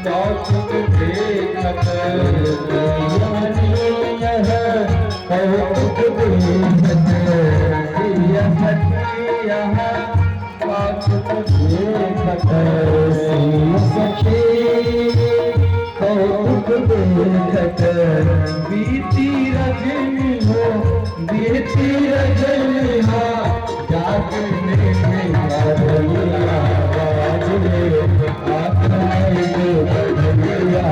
कौतुक देखत कौतुक देखत कौतुक देखत सखी कौतुक देखत बीती रजनी हो बीती रजनी हो जागने में बदलिया बाजरे आत्माएं जो बदलिया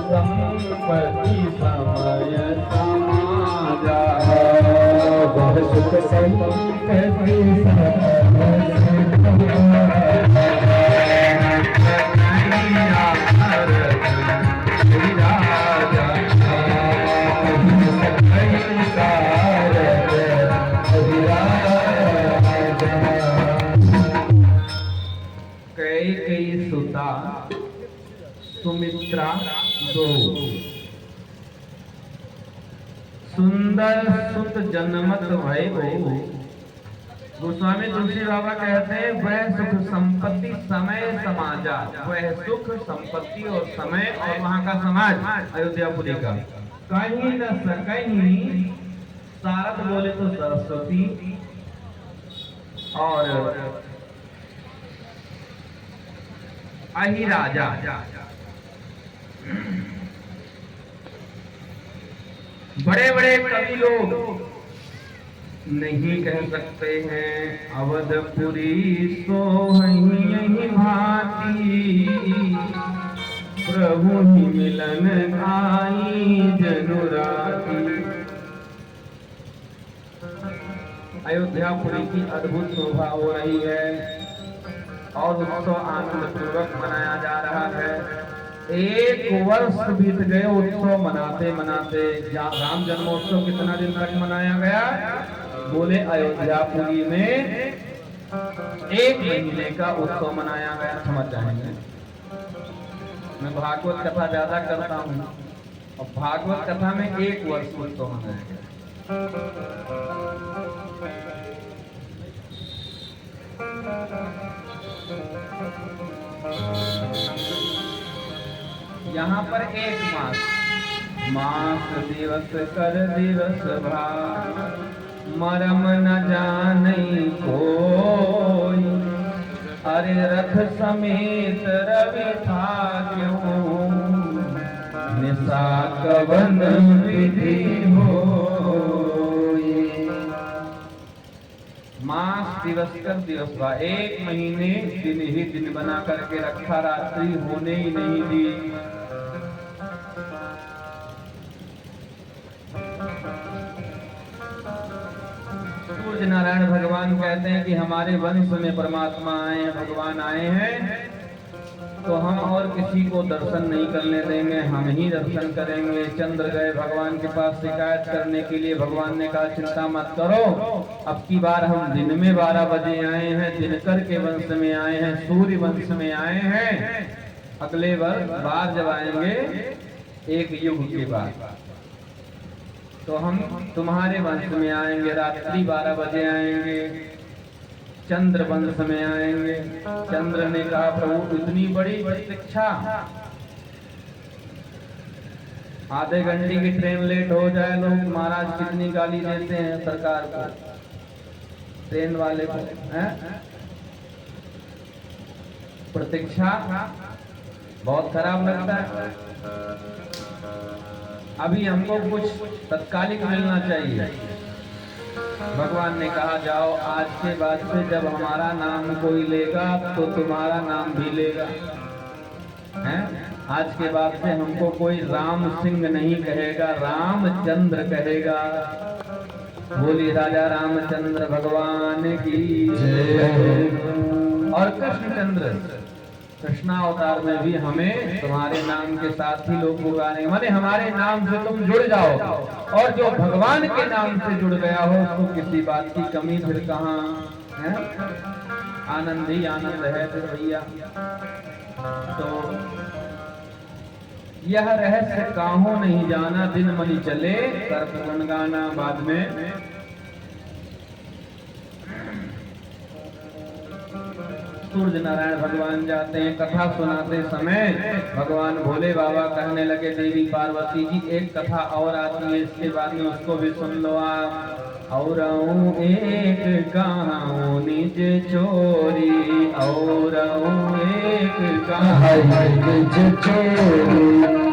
संपत्ति समय समाजा सुख संपत्ति कई सुता सुमित्रा दो सुंदर सुत जन्मत भय गोस्वामी तुलसी बाबा कहते हैं वह सुख संपत्ति समय समाजा वह सुख संपत्ति और समय और वहां का समाज अयोध्यापुरी का कहीं न कहीं सारद बोले तो सरस्वती और अहि राजा बड़े बड़े कवि लोग नहीं कह सकते हैं अवधपुरी सोहई भांति प्रभु ही मिलन आई जनुराती। अयोध्यापुरी की अद्भुत शोभा हो रही है और उत्सव आनंद पूर्वक मनाया जा रहा है। एक वर्ष बीत गए उत्सव मनाते मनाते। राम जन्मोत्सव कितना दिन तक मनाया गया? बोले अयोध्यापुरी में 1 महीने का उत्सव मनाया गया। समझ जाएंगे, मैं भागवत कथा ज्यादा करता हूँ और भागवत कथा में 1 वर्ष उत्सव मनाया गया। यहाँ पर 1 मास मास दिवस कर दिवस भार मरम न जाने कोई अरे रथ समेत रवि था क्यों निशा कवन विधि हो। मास दिवस कर दिवस भा 1 महीने दिन ही दिन बना करके रखा, रात्रि होने ही नहीं दी। सूर्य नारायण भगवान कहते हैं कि हमारे वंश में परमात्मा आए हैं, भगवान आए हैं तो हम और किसी को दर्शन नहीं करने देंगे, हम ही दर्शन करेंगे। चंद्र गए भगवान के पास शिकायत करने के लिए, भगवान ने कहा चिंता मत करो, अब की बार हम दिन में 12 बजे आए हैं, दिनकर के वंश में आए हैं, सूर्य वंश में आए हैं। अगले बार जब आएंगे 1 युग के बाद तो हम तुम्हारे वंश में आएंगे, रात्रि 12 बजे आएंगे, चंद्र वंश में आएंगे। चंद्र ने कहा प्रभु इतनी बड़ी प्रतीक्षा, आधे घंटे की ट्रेन लेट हो जाए लोग महाराज कितनी गाली देते हैं सरकार को। ट्रेन वाले को प्रतीक्षा बहुत खराब लगता है। अभी हमको कुछ तत्कालिक मिलना चाहिए। भगवान ने कहा जाओ आज के बाद से जब हमारा नाम कोई लेगा तो तुम्हारा नाम भी लेगा। हैं? आज के बाद से हमको कोई राम सिंह नहीं कहेगा, रामचंद्र कहेगा। बोली राजा रामचंद्र भगवान की जय। और कृष्णचंद्र कृष्णावतार में भी हमें तुम्हारे नाम के साथ ही लोग पुकारेंगे, माने हमारे नाम से तुम जुड़ जाओ। और जो भगवान के नाम से जुड़ गया हो उसको किसी बात की कमी फिर कहाँ है? आनंद ही आनंद है फिर भैया। तो यह रहस्य काहू नहीं जाना, दिन मनी चले कर गुण गाना। बाद में सूर्य नारायण भगवान जाते हैं, कथा सुनाते समय भगवान भोले बाबा कहने लगे देवी पार्वती जी एक कथा और आती है, इसके बाद में उसको भी सुन लो आप। और एक गाँव निज चोरी, और एक गाँव निज चोरी,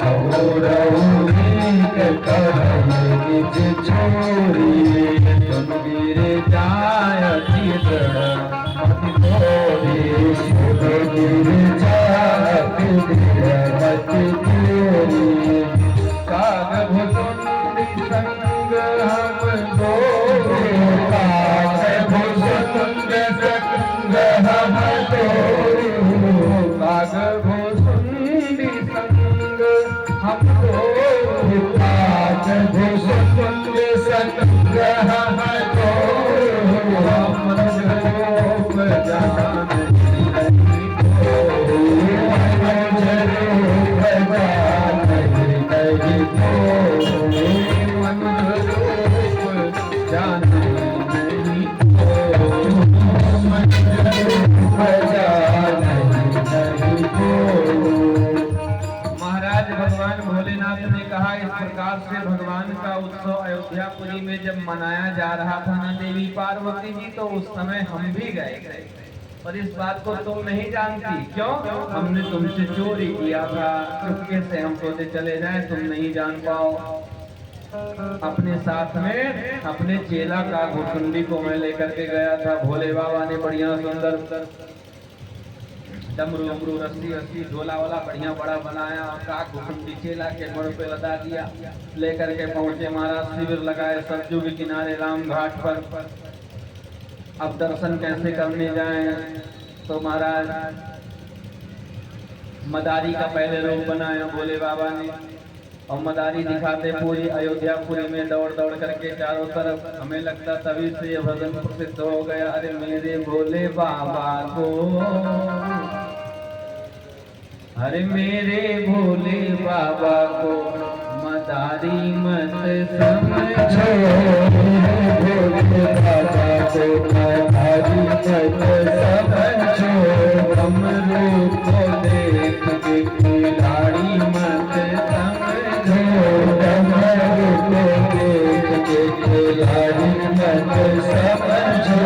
और एक गाँव निज चोरी। तुम गिर जाय चित्र में जब मनाया जा रहा था ना देवी पार्वती जी, तो उस समय हम भी गए थे। पर इस बात को तुम नहीं जानती। क्यों? हमने तुमसे चोरी किया था, चुपके से हम सोचे चले जाएं, तुम नहीं जान पाओ। अपने साथ में अपने चेला का घुसुंडी को मैं लेकर के गया था। भोले बाबा ने बढ़िया सुंदर डमरू उमरू रस्सी रस्सी झोला वाला बढ़िया बड़ा बनाया और काक घुसुंडी चेला के मुड़ पे लदा दिया। लेकर के पहुंचे, महाराज शिविर लगाए सरजू के किनारे राम घाट पर। अब दर्शन कैसे करने जाएं? तो महाराज मदारी का पहले रूप बनाया भोले बाबा ने, और मदारी दिखाते पूरी अयोध्यापुरी में दौड़ दौड़ करके चारों तरफ। हमें लगता तभी से ये भजन प्रसिद्ध हो गया, अरे मेरे भोले बाबा को, अरे मेरे भोले बाबा को मदारी मत समझो, भोले बाबा को मदारी मत समझो। डमरू को देख के खिलाड़ी मत समझो, डमरू को देख के खिलाड़ी मत समझो।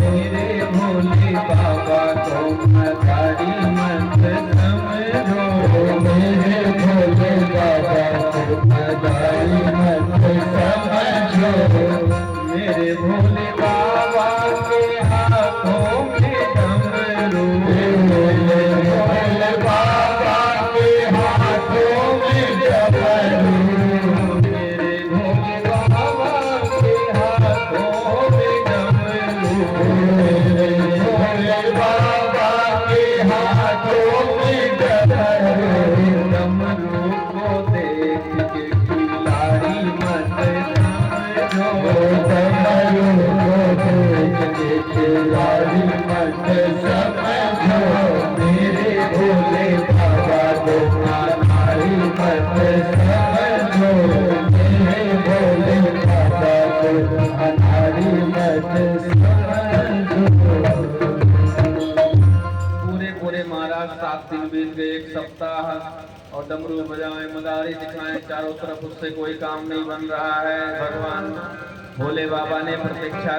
मेरे भोले बाबा को मदारी मत समझो, मेरे भोले बाबा को मदारी मत समझो। मेरे भोले बाबा के हाथों में डमरू, मेरे भोले बाबा के हाथों में डमरू, मेरे भोले बाबा के हाथों में डमरू, मेरे भोले बाबा के हाथों में डमरू। डमरू को देख के खिलाड़ी मत समझो, डमरू को देख के खिलाड़ी मत समझो। मेरे भोले बाबा को मदारी मत समझो, मेरे भोले बाबा को मदारी मत समझो। पूरे महाराज 7 दिन बीत गए, 1 सप्ताह, और डमरू बजाएं मदारी दिखाएं चारों तरफ, उससे कोई काम नहीं बन रहा है। भगवान भोले बाबा ने प्रतीक्षा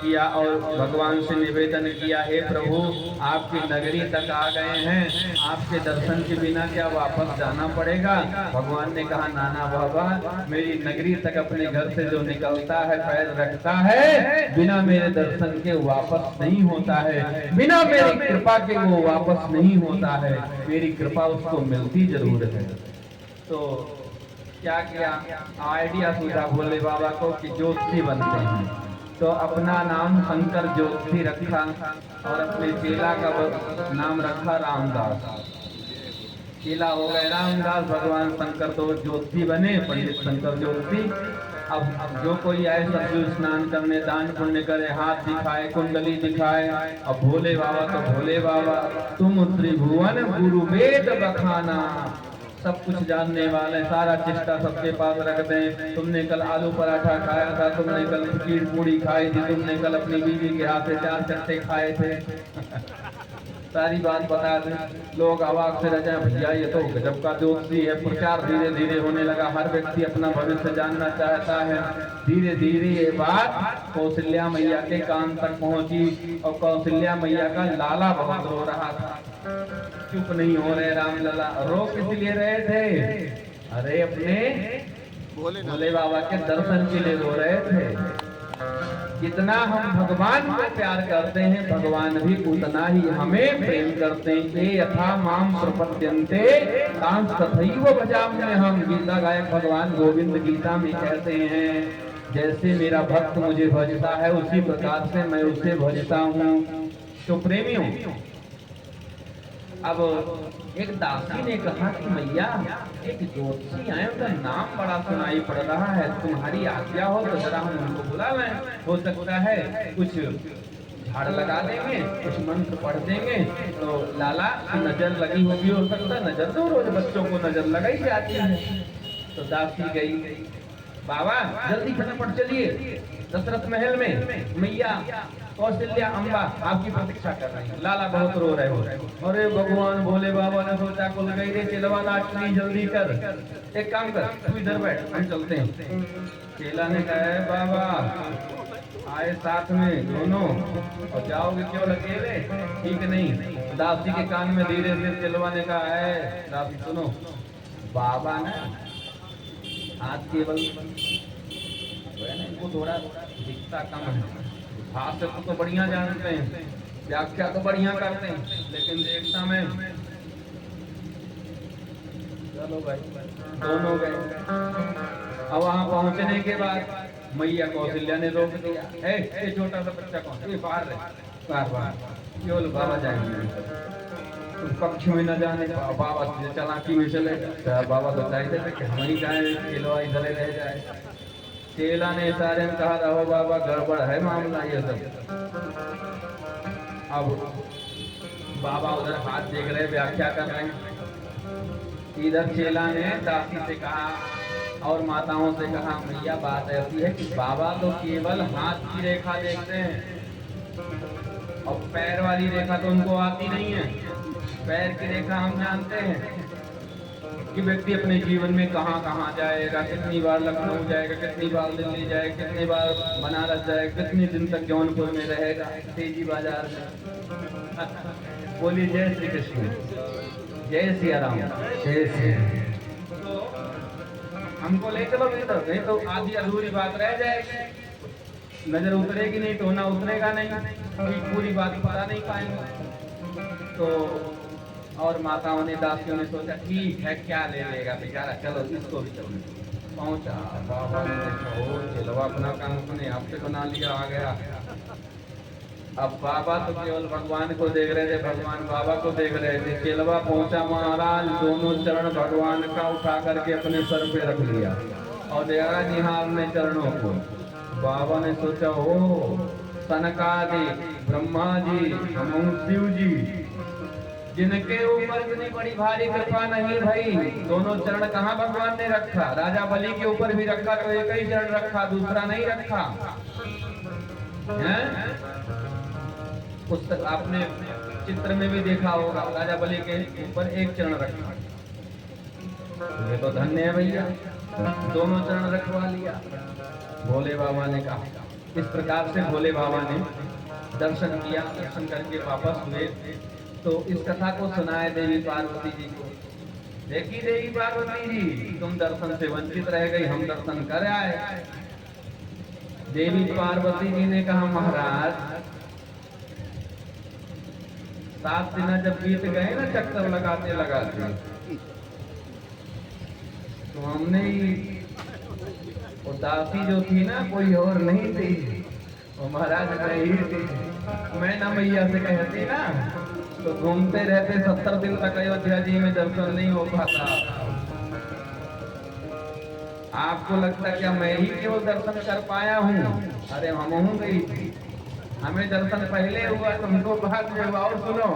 किया और भगवान से निवेदन किया, हे प्रभु आपकी नगरी तक आ गए हैं, आपके दर्शन के बिना क्या वापस जाना पड़ेगा? भगवान ने कहा, नाना बाबा मेरी नगरी तक अपने घर से जो निकलता है, पैर रखता है, बिना मेरे दर्शन के वापस नहीं होता है, बिना मेरी कृपा के वो वापस नहीं होता है, मेरी कृपा उसको मिलती जरूर है। तो क्या किया, आइडिया सूझा भोले बाबा को कि ज्योतिषी बनते हैं। तो अपना नाम शंकर ज्योतिषी रखा और अपने चेला का नाम रखा रामदास। चेला हो गए रामदास, भगवान शंकर तो ज्योतिषी बने, पंडित शंकर ज्योतिषी। अब जो कोई आए सरयू स्नान करने, दान पुण्य करे, हाथ दिखाए, कुंडली दिखाए, अब भोले बाबा तो भोले बाबा, तुम त्रिभुवन गुरु वेद बखाना, सब कुछ जानने वाले, सारा चिष्टा सबके पास रख दें। तुमने कल आलू पराठा खाया था, तुमने कल खीर पूड़ी खाई थी, तुमने कल अपनी बीवी के हाथ से 4 चट्टे खाए थे सारी बात बता दें। लोग अवाक से रह जाए, भैया ये तो गजब का ज्योतिषी है। प्रचार धीरे धीरे होने लगा, हर व्यक्ति अपना भविष्य जानना चाहता है। धीरे धीरे ये बात कौशल्या मैया के कान तक पहुंची और कौशल्या मैया का लाला बहुत रो रहा था। चुप नहीं हो रहे राम लला। रो किस लिए रहे थे? अरे अपने भोले बाबा के दर्शन के लिए रो रहे थे। जितना हम भगवान को प्यार करते हैं, भगवान भी उतना ही हमें प्रेम करते हैं। ये यथा माम प्रपद्यन्ते तांस तथैव भजाम्यहम्। हम गीता गायक भगवान गोविंद गीता में कहते हैं, जैसे मेरा भक्त मुझे भजता है उसी प्रकार से मैं उसे भजता हूँ। तो प्रेमियों, अब एक दासी ने कहा कि मैया एक ज्योतिषी आए, उनका नाम बड़ा सुनाई पड़ रहा है, तुम्हारी आज्ञा हो तो जरा हम उनको बुला लें। हो सकता है कुछ झाड़ लगा देंगे, कुछ मंत्र पढ़ देंगे तो लाला की नजर लगी होगी। हो सकता है नजर तो रोज बच्चों को नजर लगाई जाती है। तो दासी गई, बाबा जल्दी फटाफट चलिए दशरथ महल में, मैया कौशल्या अम्बा आपकी प्रतीक्षा कर रही है। लाला बहुत रो रहे हो। अरे भगवान भोले बाबा ने सोचा कुल गई रे चेलवा लाटनी, जल्दी कर, एक काम कर तू इधर बैठ, हम चलते हैं। चेला ने कहा, बाबा आए साथ में दोनों और जाओगे क्यों अकेले, ठीक नहीं। दासी के कान में धीरे से चेलवा ने कहा, है दासी सुनो, बाबा ने हाथ केवल इनको थोड़ा दिखता कम है, भाषा तो बढ़िया जानते हैं, व्याख्या तो बढ़िया करते हैं, लेकिन देखता मैं। चलो भाई दोनों गए। अब वहां पहुंचने के बाद मैया कौशल्या ने रोक दिया, ए छोटा सा बच्चा कौन, ये बाहर बाहर केवल बाबा जाएंगे, पक्ष में न जाने। बाबा चालाकी में चले, बाबा तो चाहते थे कि हम ही जाए, चेलवा इधर रह जाए। चेला ने इशारे में कहा, रहो बाबा गड़बड़ है मामला ये सब। अब बाबा उधर हाथ देख रहे, व्याख्या कर रहे हैं। इधर चेला ने दासी से कहा और माताओं से कहा, मैया बात ऐसी है कि बाबा तो केवल हाथ की रेखा देखते हैं और पैर वाली रेखा तो उनको आती नहीं है। पैर की रेखा हम जानते हैं कि व्यक्ति अपने जीवन में कहाँ कहाँ जाएगा, कितनी बार लखनऊ जाएगा, कितनी बार दिल्ली जाएगा, कितनी बार बनारस जाएगा, कितने दिन तक जौनपुर में रहेगा, तेजी बाजार में। बोलिए जय श्री कृष्ण, जय सिया राम, जय श्री। तो हमको ले चलो भीतर, नहीं तो आधी अधूरी बात रह जाएगी, नजर उतरेगी नहीं तो ना उतरेगा नहीं, पूरी बात पता नहीं पाएंगे। तो और माताओं ने दासियों ने सोचा ठीक है क्या ले लेगा बेचारा, चलो इसको भी चलो। पहुंचा बाबा ने देखा, चलो अपना काम अपने आप से बना लिया, आ गया। अब बाबा तो केवल भगवान को देख रहे थे, भगवान बाबा को देख रहे थे। चेलवा पहुंचा, महाराज दोनों चरण भगवान का उठा करके अपने सर पे रख लिया और देखा निहारने चरणों को। बाबा ने सोचा, ओ सनकादि ब्रह्मा जी, शिव जी, जिनके ऊपर इतनी बड़ी भारी कृपा नहीं भाई, दोनों चरण कहाँ भगवान ने रखा? राजा बलि के ऊपर भी रखा तो एक ही चरण रखा, दूसरा नहीं रखा है। पुस्तक आपने चित्र में भी देखा होगा, राजा बलि के ऊपर एक चरण रखा। ये तो धन्य है भैया, दोनों चरण रखवा लिया। भोले बाबा ने कहा। इस प्रकार से भोले बाबा ने दर्शन किया, दर्शन करके वापस हुए तो इस कथा को सुनाए देवी पार्वती जी को। देखी देवी पार्वती जी, तुम दर्शन से वंचित रह गई, हम दर्शन कर आए। देवी पार्वती जी ने कहा महाराज 7 दिन जब बीत गए ना चक्कर लगाते लगाते, तो हमने वो दासी जो थी ना कोई और नहीं थी, वो महाराज नहीं थी। मैं ना मैया से कहती ना तो घूमते रहते 70 दिन तक अयोध्या जी में दर्शन नहीं हो पाता। आपको लगता क्या मैं ही केवल दर्शन कर पाया हूँ? अरे हम हूँ गई थी, हमें दर्शन पहले हुआ, तुमको बाद में हुआ। और सुनो,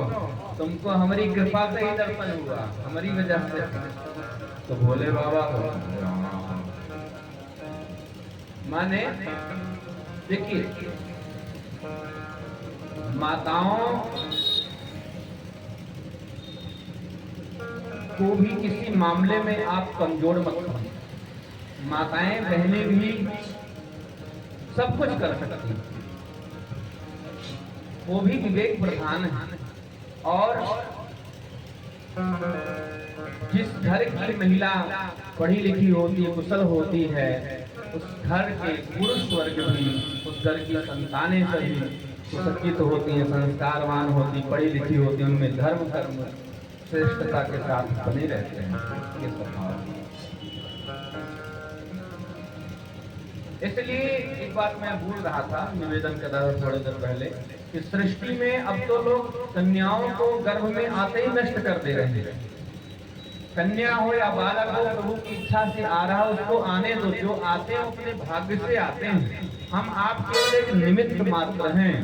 तुमको हमारी कृपा से ही दर्शन हुआ, हमारी वजह से। तो भोले बाबा माने देखिए, माताओं को भी किसी मामले में आप कमजोर मत समझिए। माताएं बहनें भी सब कुछ कर सकती हैं, वो भी विवेक प्रधान है। और जिस घर की महिला पढ़ी लिखी होती है, कुशल होती है, उस घर के पुरुष वर्ग भी, उस घर की संतानें सभी सुसज्जित होती हैं, संस्कारवान होती, पढ़ी लिखी होती, उनमें धर्म कर्म श्रेष्ठता के साथ बने रहते हैं। ये स्वभाव। इसलिए एक बात मैं भूल रहा था निवेदन कर रहा था थोड़ी देर पहले कि सृष्टि में अब तो लोग कन्याओं को गर्भ में आते ही नष्ट कर दे रहे हैं। कन्या हो या बालक हो, प्रभु की इच्छा से आ रहा उसको आने दो, जो आते हैं अपने भाग्य से आते हैं। हम आप केवल एक निमित्त मात्र हैं।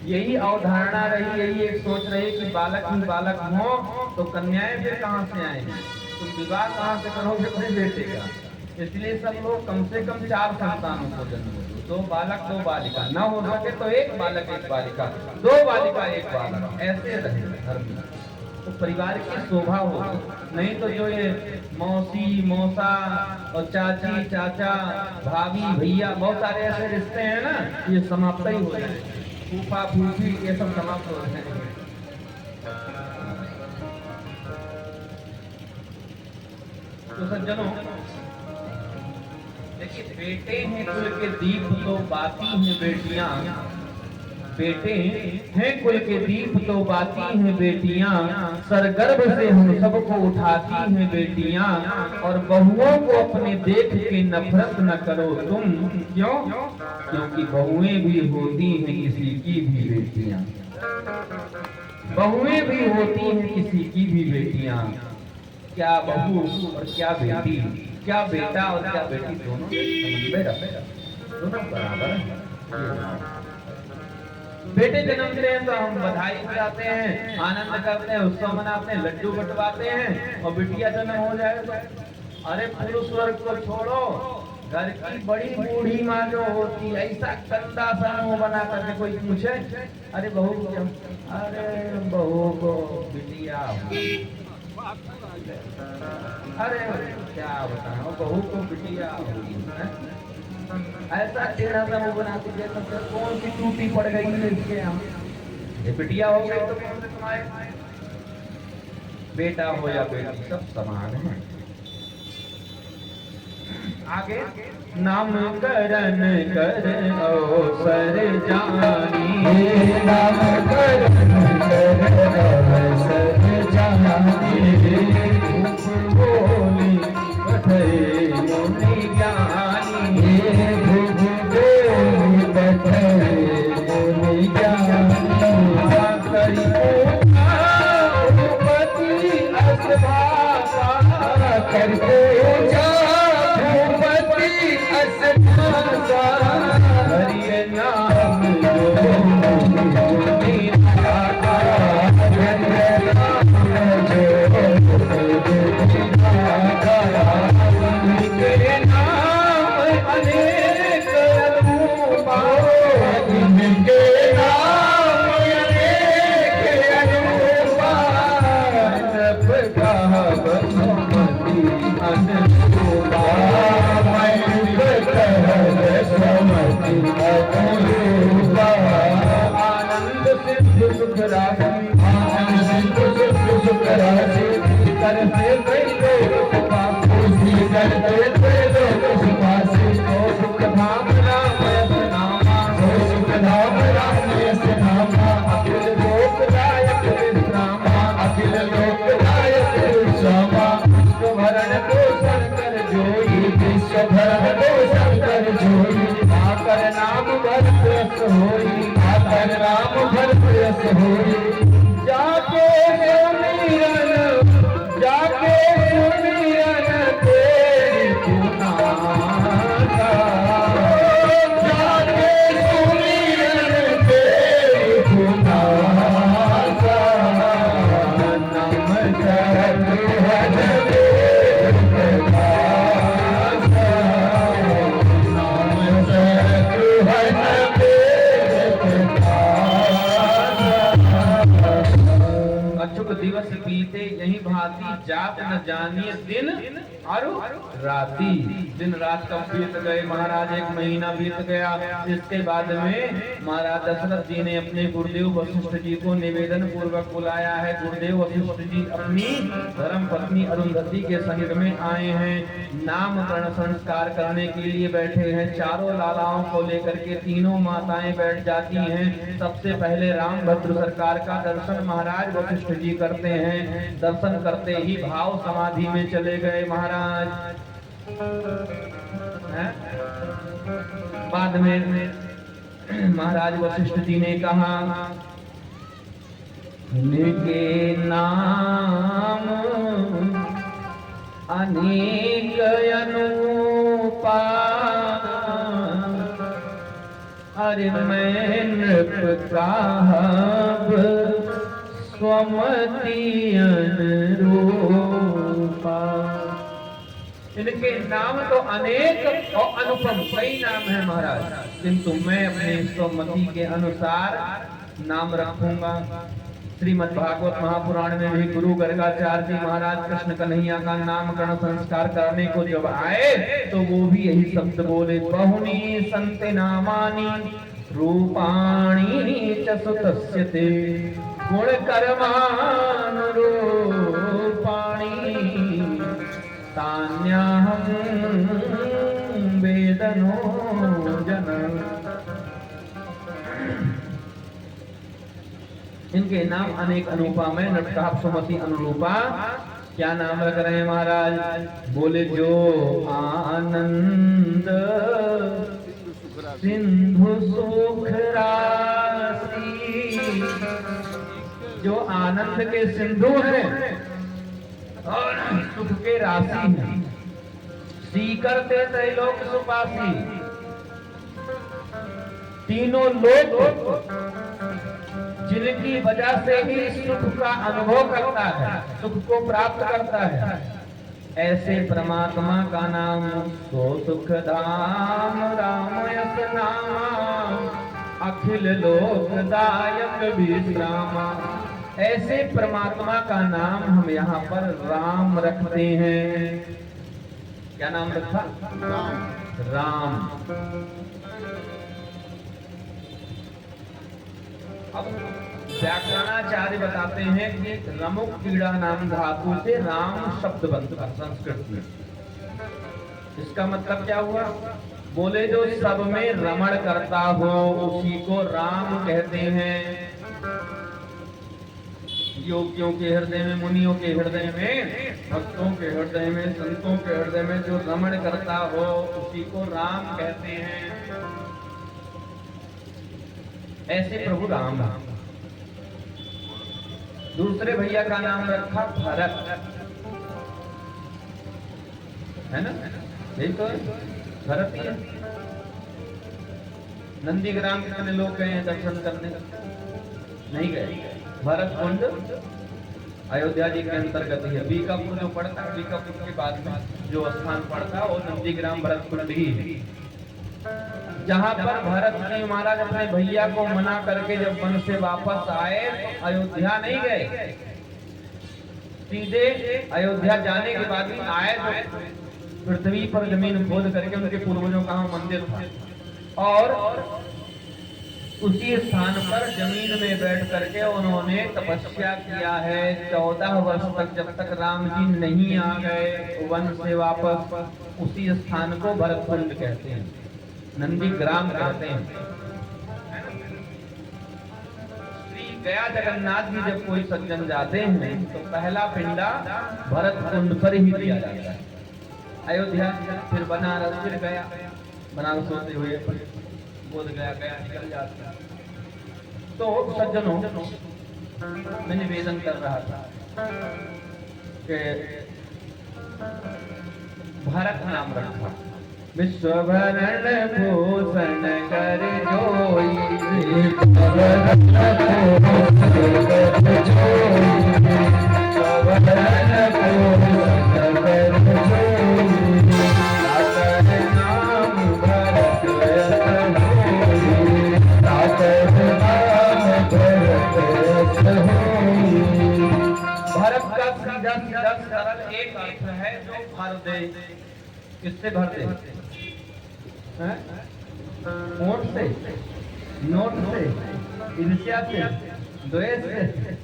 यही अवधारणा रही, यही एक सोच रही कि बालक ही बालक हो तो कन्याएं फिर कहां से आएंगी, तुम विवाह कहां से करोगे अपने बेटे का। इसलिए सब लोग कम से कम 4 संतानों को जन्म दो, 2 बालक 2 बालिका, न हो सके तो 1 बालक 1 बालिका, 2 बालिका 1 बालक, ऐसे रहे धर्म। तो परिवार की शोभा होगी। नहीं तो जो ये मौसी मौसा और चाची चाचा भाभी भैया बहुत सारे ऐसे रिश्ते हैं ना, ये समाप्त ही हो जाए। फूफा फूफी ये सब समाप्त हो जाए। तो सज्जनों देखिए, बेटे हैं कुल के दीप तो बाती हैं बेटियां। बेटे हैं कुल के दीप तो बाती हैं बेटियां, सरगर्भ से हम सबको उठाती हैं बेटियां। और बहुओं को अपने देख के नफरत न करो तुम, क्यों? क्योंकि बहुएं भी होती हैं किसी की भी बेटियां। बहुएं भी होती हैं किसी की भी बेटियां। क्या बहू और क्या बेटी, क्या बेटा और क्या बेटी, दोनों बराबर है। बेटे जन्मते हैं तो हम बधाई बजाते हैं, आनंद करते हैं, उत्सव मनाते हैं, लड्डू बंटवाते हैं। और बिटिया जन्म हो जाए तो अरे पुरुष वर्ग को छोड़ो, घर की बड़ी बूढ़ी माँ जो होती है, ऐसा गंदा समूह बना करके कोई पूछे अरे बहू को, अरे बहू को बिटिया, अरे क्या बताओ बहू को बिटिया होगी, ऐसा टेढ़ा समूह बनाती है। तो कौन सी टूटी पड़ गई है इसके यहाँ? ये बिटिया हो गई तो कौन से तुम्हारे, बेटा हो या बेटी सब समान है। आगे नामकरण कर अवसर जानी, नामकरण कर अवसर जानी, बोली कथे मुनि ज्ञानी, बोली कथे मुनि ज्ञानी, करी भूपति असभाषा करते हरि नाम यश होई, आतर राम भरत यश होई। जाके सुमिरन, जाके सुमिरन तेरी पुनासा, जाके सुमिरन तेरी पुनासा। नम अचुक दिवस बीते यही भांति, जात न जानिए दिन और राती। दिन रात कब बीत गए महाराज, एक महीना बीत गया। इसके बाद में महाराज दशरथ जी ने अपने गुरुदेव वशिष्ठ जी को निवेदन पूर्वक बुलाया है। गुरुदेव वशिष्ठ जी अपनी धर्म पत्नी अरुंधति के संग में आए हैं, नामकरण संस्कार करने के लिए बैठे हैं। चारों लालाओं को लेकर के तीनों माताएं बैठ जाती हैं। सबसे पहले रामभद्र सरकार का दर्शन महाराज वशिष्ठ जी करते हैं। दर्शन करते ही भाव समाधि में चले गए महाराज। बाद में महाराज वशिष्ठ जी ने कहा, इनके नाम अनेक अनुपा, अरे मैं नृप काहब स्वमति अनुरूपा। इनके नाम तो अनेक और अनुपम कई नाम है महाराज, किंतु मैं अपने स्वमति के अनुसार नाम रखूंगा। श्रीमद् भागवत महापुराण में भी गुरु गर्गाचार्य जी महाराज कृष्ण कन्हैया का नामकरण संस्कार करने को जब आए तो वो भी यही शब्द बोले, बहुनी संते नामानी रूपाणी च सुतस्य ते गुण कर्मानुरूपाणी तान्याहं वेदनो जन। इनके नाम अनेक अनुपा में नटकाप सुमति अनुरूपा। क्या नाम रख रहे हैं महाराज? बोले जो आनंद सिंधु सुख राशि, जो आनंद के सिंधु हैं और सुख के राशि हैं। सीकर ते त्रैलोक सुपासी, तीनों लोग जिनकी वजह से ही सुख का अनुभव करता है, सुख को प्राप्त करता है, ऐसे परमात्मा का नाम सो सुख धाम राम यस नामा, अखिल लोकदायक विश्रामा। ऐसे परमात्मा का नाम हम यहाँ पर राम रखते हैं। क्या नाम रखा? राम। अब व्याकरणाचार्य बताते हैं कि रमुक कीड़ा नाम धातु से राम शब्द बनता है संस्कृत में। इसका मतलब क्या हुआ? बोले जो सब में रमण करता हो उसी को राम कहते हैं। योगियों के हृदय में, मुनियों के हृदय में, भक्तों के हृदय में, संतों के हृदय में जो रमण करता हो उसी को राम कहते हैं। ऐसे प्रभु राम। दूसरे भैया का नाम रखा भरत, है ना? यही तो भरत ही है। नंदीग्राम कितने लोग गए हैं दर्शन करने? नहीं गए। भरत कुंड अयोध्या जी के अंतर्गत ही है। बीकापुर जो पड़ता है, बीकापुर के बाद में जो स्थान पड़ता है वो नंदीग्राम भरत कुंड ही है, जहाँ पर भरत जी महाराज अपने भैया को मना करके जब वन से वापस आए तो अयोध्या नहीं गए, सीधे अयोध्या जाने के बाद भी आए तो पृथ्वी पर जमीन खोद करके उनके पूर्वजों का मंदिर था और उसी स्थान पर जमीन में बैठ करके उन्होंने तपस्या किया है 14 वर्ष तक, जब तक राम जी नहीं आ गए वन से वापस। उसी स्थान को भरत कुंड कहते हैं, नंदीग्राम कहते हैं। श्री गया जगन्नाथ जी जब कोई सज्जन जाते हैं तो पहला पिंडा भरत कुंड पर ही दिया जाता है। अयोध्या, फिर बनारस, फिर गया, बनारस होते हुए बोध गया गया निकल जाता। तो सज्जनों, मैं निवेदन कर रहा था कि भारत नाम रखा, विश्वभरण भूषण कर जोई, विश्वभरण भूषण कर जोई, विश्वभरण भूषण कर जोई, ताकर नाम भरत यश होई, ताकर नाम भरत यश होई। भरत का सीधा सीधा सरल एक अर्थ है जो भर दे। किससे भर दे? वोट से, नोट से, ईर्ष्या से, द्वेष से,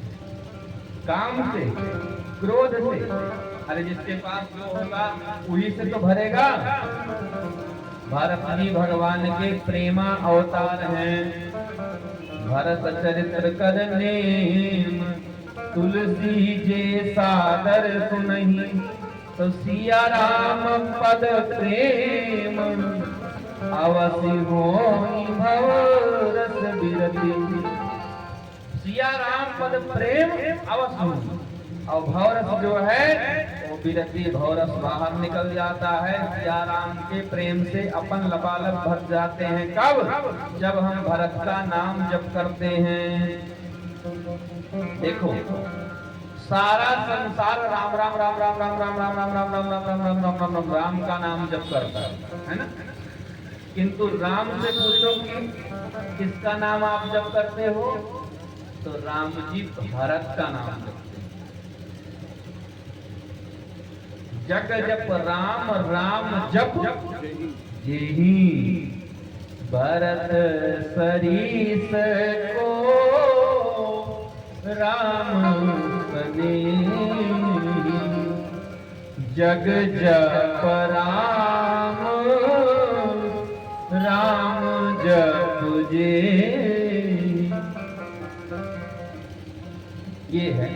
काम से, क्रोध से। अरे जिसके पास जो होगा वही से तो भरेगा। भरत जी भगवान के प्रेमा अवतार हैं। भरत चरित्र करने तुलसी जे सादर सुनहि, तो सिया राम पद प्रेम अवसि होई भव रस बिरति। सिया राम पद प्रेम अवसि, और भवरस जो है वो बिरति भवरस बाहर निकल जाता है। सिया राम के प्रेम से अपन लबालब भर जाते हैं। कब? जब हम भरत का नाम जप करते हैं। देखो सारा संसार राम राम राम राम राम राम राम राम राम राम राम राम राम राम राम राम राम का नाम जप करता है ना। किंतु राम से पूछो कि किसका नाम आप जप करते हो, तो राम जी भरत का नाम जपते हैं। जग जप राम राम जप जेहि, भरत सरीस को राम सनेहि। जग जप राम राम जप जेहि। ये है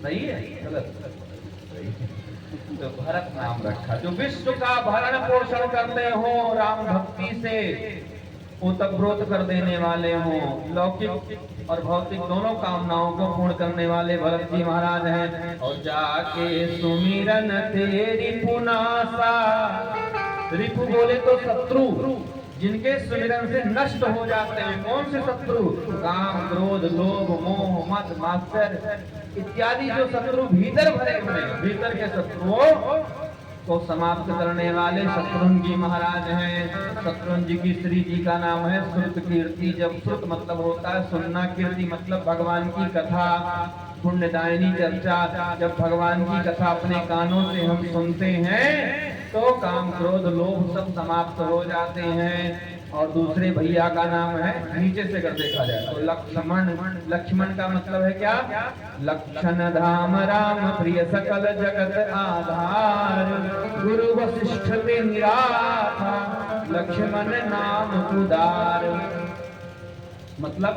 सही है गलत? तो भरत नाम रखा। जो विश्व का भरण पोषण करते हो राम भक्ति से, ओतप्रोत कर देने वाले हो, लौकिक और भौतिक दोनों कामनाओं को पूर्ण करने वाले भरत जी महाराज हैं। और जाके सुमिरन थे रिपुनासा। रिपु बोले तो शत्रु, जिनके सुमिरन से नष्ट हो जाते हैं। कौन से शत्रु? काम, क्रोध, लोभ, मोह, मद, मात्सर्य इत्यादि जो शत्रु भीतर भरे हुए हैं, भीतर के शत्रुओं को समाप्त करने वाले शत्रुघ्न जी महाराज हैं। शत्रुघ्न जी की श्री जी का नाम है श्रुत कीर्ति। जब श्रुत मतलब होता है सुनना, कीर्ति मतलब भगवान की कथा, पुण्यदायिनी चर्चा। जब भगवान की कथा अपने कानों से हम सुनते हैं तो काम, क्रोध, लोभ सब समाप्त हो जाते हैं। और दूसरे भैया का नाम है, नीचे से अगर देखा जाए तो लक्ष्मण। लक्ष्मण का मतलब है क्या? लक्षण धाम राम प्रिय सकल जगत आधार, गुरु वशिष्ठ पे निराथा, लक्ष्मण नाम उदार। मतलब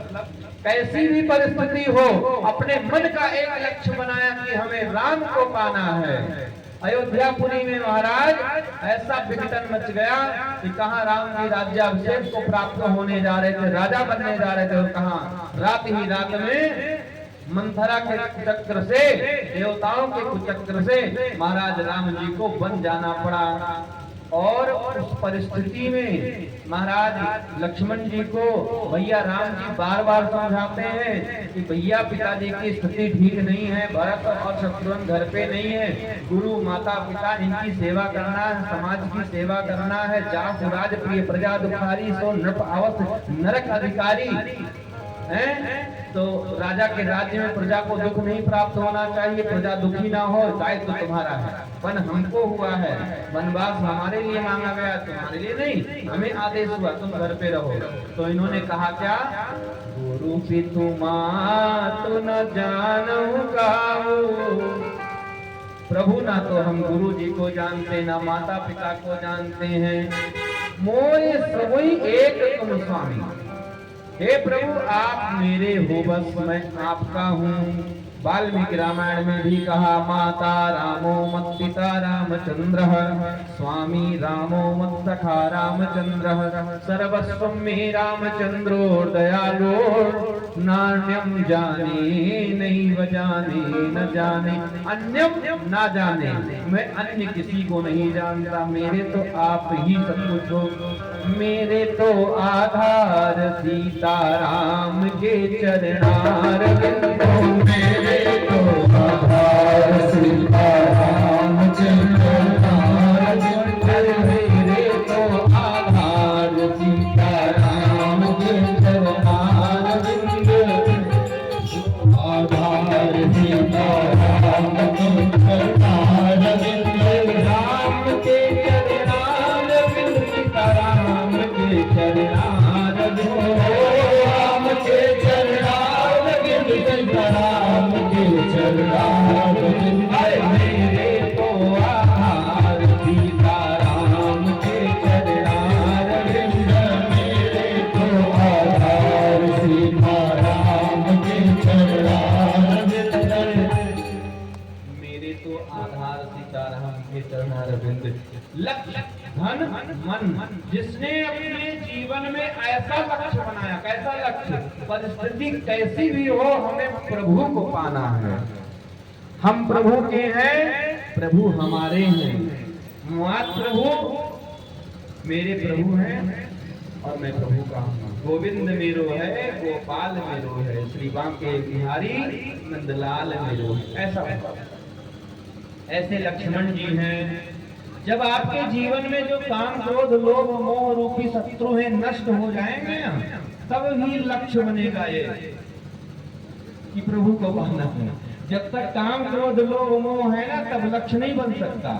कैसी भी परिस्थिति हो अपने मन का एक लक्ष्य बनाया कि हमें राम को पाना है। अयोध्यापुरी में महाराज ऐसा विघटन मच गया कि कहाँ राम जी राज्याभिषेक को प्राप्त होने जा रहे थे, राजा बनने जा रहे थे, और कहाँ रात ही रात में मंथरा के चक्र से, देवताओं के कुचक्र से महाराज राम जी को बन जाना पड़ा। और उस परिस्थिति में महाराज लक्ष्मण जी को भैया राम जी बार बार समझाते हैं कि भैया पिताजी की स्थिति ठीक नहीं है, भरत और शत्रुघ्न घर पे नहीं है, गुरु माता पिता इनकी सेवा करना है, समाज की सेवा करना है। जासु राज प्रिय प्रजा दुखारी, सो नृप अवस नरक अधिकारी हैं। तो राजा के राज्य में प्रजा को दुख नहीं प्राप्त होना चाहिए, प्रजा दुखी ना हो, दायित्व तो तुम्हारा है। वन हमको हुआ है, वनवास हमारे लिए मांगा गया, तुम्हारे लिए नहीं, हमें आदेश हुआ तुम घर पे रहो। तो इन्होंने कहा क्या? गुरु पितु मातु न जानहु काहू। प्रभु ना तो हम गुरु जी को जानते, ना माता पिता को जानते हैं। मोय सबई एक तुम स्वामी। हे प्रभु आप मेरे हो, बस मैं आपका हूँ। वाल्मीकि रामायण में भी कहा, माता रामो मत पिता रामचंद्र, स्वामी रामो मत सखा रामचंद्र, सर्वस्वं मे रामचंद्रो दयालो, नान्यम जाने नैव जाने न जाने, अन्यम ना जाने, मैं अन्य किसी को नहीं जानता, मेरे तो आप ही सब कुछ हो। मेरे तो आधार सीताराम के चरणार बिंदु, मेरे तो आधार सीताराम के चरणार बिंदु, मेरे तो आधार सीताराम के चरणार बिंदु, आधार सीताराम के चरणार बिंदु, राम के चरणार बिंदु, सीताराम के चरणार बिंदु, राम के चरणार बिंदु, सीताराम के चरणार बिंदु, मेरे तो आधार सीताराम के चरणार बिंदु, मेरे तो आधार सीताराम के चरणार बिंदु, मेरे तो आधार सीताराम के चरणार बिंदु। लक्ष्य धन मन, जिसने अपने जीवन में ऐसा लक्ष्य बनाया, कैसा लक्ष्य, परिस्थिति कैसी भी हो हमें प्रभु को पाना है, हम प्रभु के हैं, प्रभु हमारे हैं, मात प्रभु मेरे प्रभु हैं और मैं प्रभु का हूँ, गोविंद मेरो है, गोपाल मेरो है, श्री बांके बिहारी नंदलाल मेरो है, ऐसा होगा। ऐसे लक्ष्मण जी हैं। जब आपके जीवन में जो काम क्रोध लोभ मोह रूपी शत्रु हैं नष्ट हो जाएंगे ना, तब ही लक्ष्य बनेगा ये कि प्रभु को पाना है। जब तक काम क्रोध लोभ मोह है ना, तब लक्ष्य नहीं बन सकता।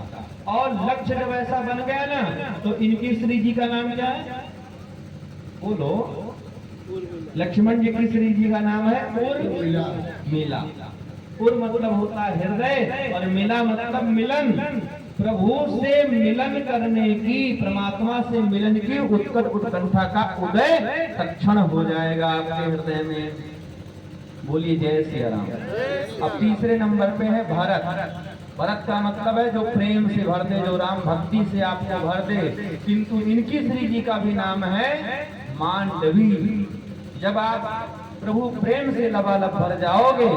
और लक्ष्य जब ऐसा बन गया ना, तो इनकी श्री जी का नाम क्या है? बोलो। लक्ष्मण जी की श्री जी का नाम है उर्मिला। उर मतलब होता है हृदय और मिला मतलब मिलन। प्रभु से मिलन करने की, परमात्मा से मिलन की उत्कट उत्कंठा का उदय तत्क्षण हो जाएगा आपके हृदय में। बोलिए जय सिया राम। अब तीसरे नंबर पे है भरत। भरत का मतलब है जो प्रेम से भर दे, जो राम भक्ति से आपको भर दे। किंतु इनकी श्री जी का भी नाम है मांडवी। जब आप प्रभु प्रेम से लबालब भर जाओगे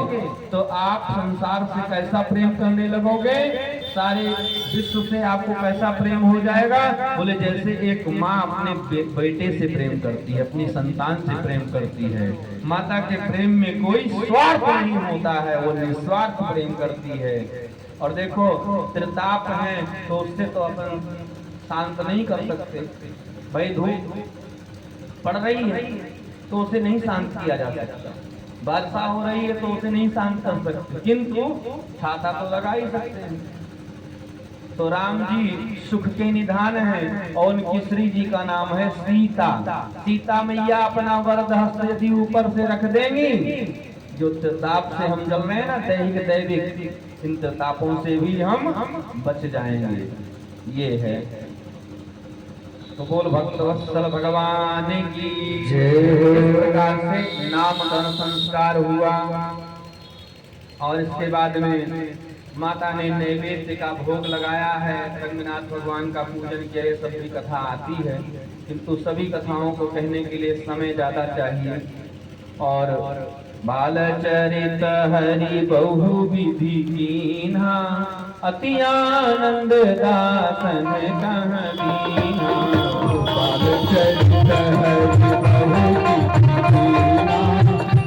तो आप संसार से कैसा प्रेम करने लगोगे, सारे विश्व से आपको कैसा प्रेम हो जाएगा। बोले जैसे एक माँ अपने बेटे से प्रेम करती है, अपनी संतान से प्रेम करती है। माता के प्रेम में कोई स्वार्थ नहीं होता है, वो निस्वार्थ प्रेम करती है। और देखो त्रिताप है तो उससे तो अपन शांत नहीं कर सकते। भाई धूप पड़ रही है तो उसे नहीं शांत किया जा सकता, वर्षा हो रही है तो उसे नहीं शांत कर सकते, किंतु छाता तो लगा ही सकते हैं। तो राम जी सुख के निधान है और उनकी श्री जी का नाम है सीता। सीता मैया अपना वरद हस्त यदि ऊपर से रख देंगी, जो त्रिताप से हम जल रहे हैं ना, दैहिक दैविक, इन त्रितापों से भी हम बच जाएंगे। ये है। तो बोल भक्त वत्सल भगवान की जय। इस प्रकार से नामकरण संस्कार हुआ और इसके बाद में माता ने नैवेद्य का भोग लगाया है, रंगनाथ भगवान का पूजन किया। ये सब भी कथा आती है, किंतु सभी कथाओं को कहने के लिए समय ज्यादा चाहिए। और बालचरित हरि बहु विधि कीन्हा, अति आनंद दासन कह दीन्हा। बालचरित हरि बहु विधि कीन्हा,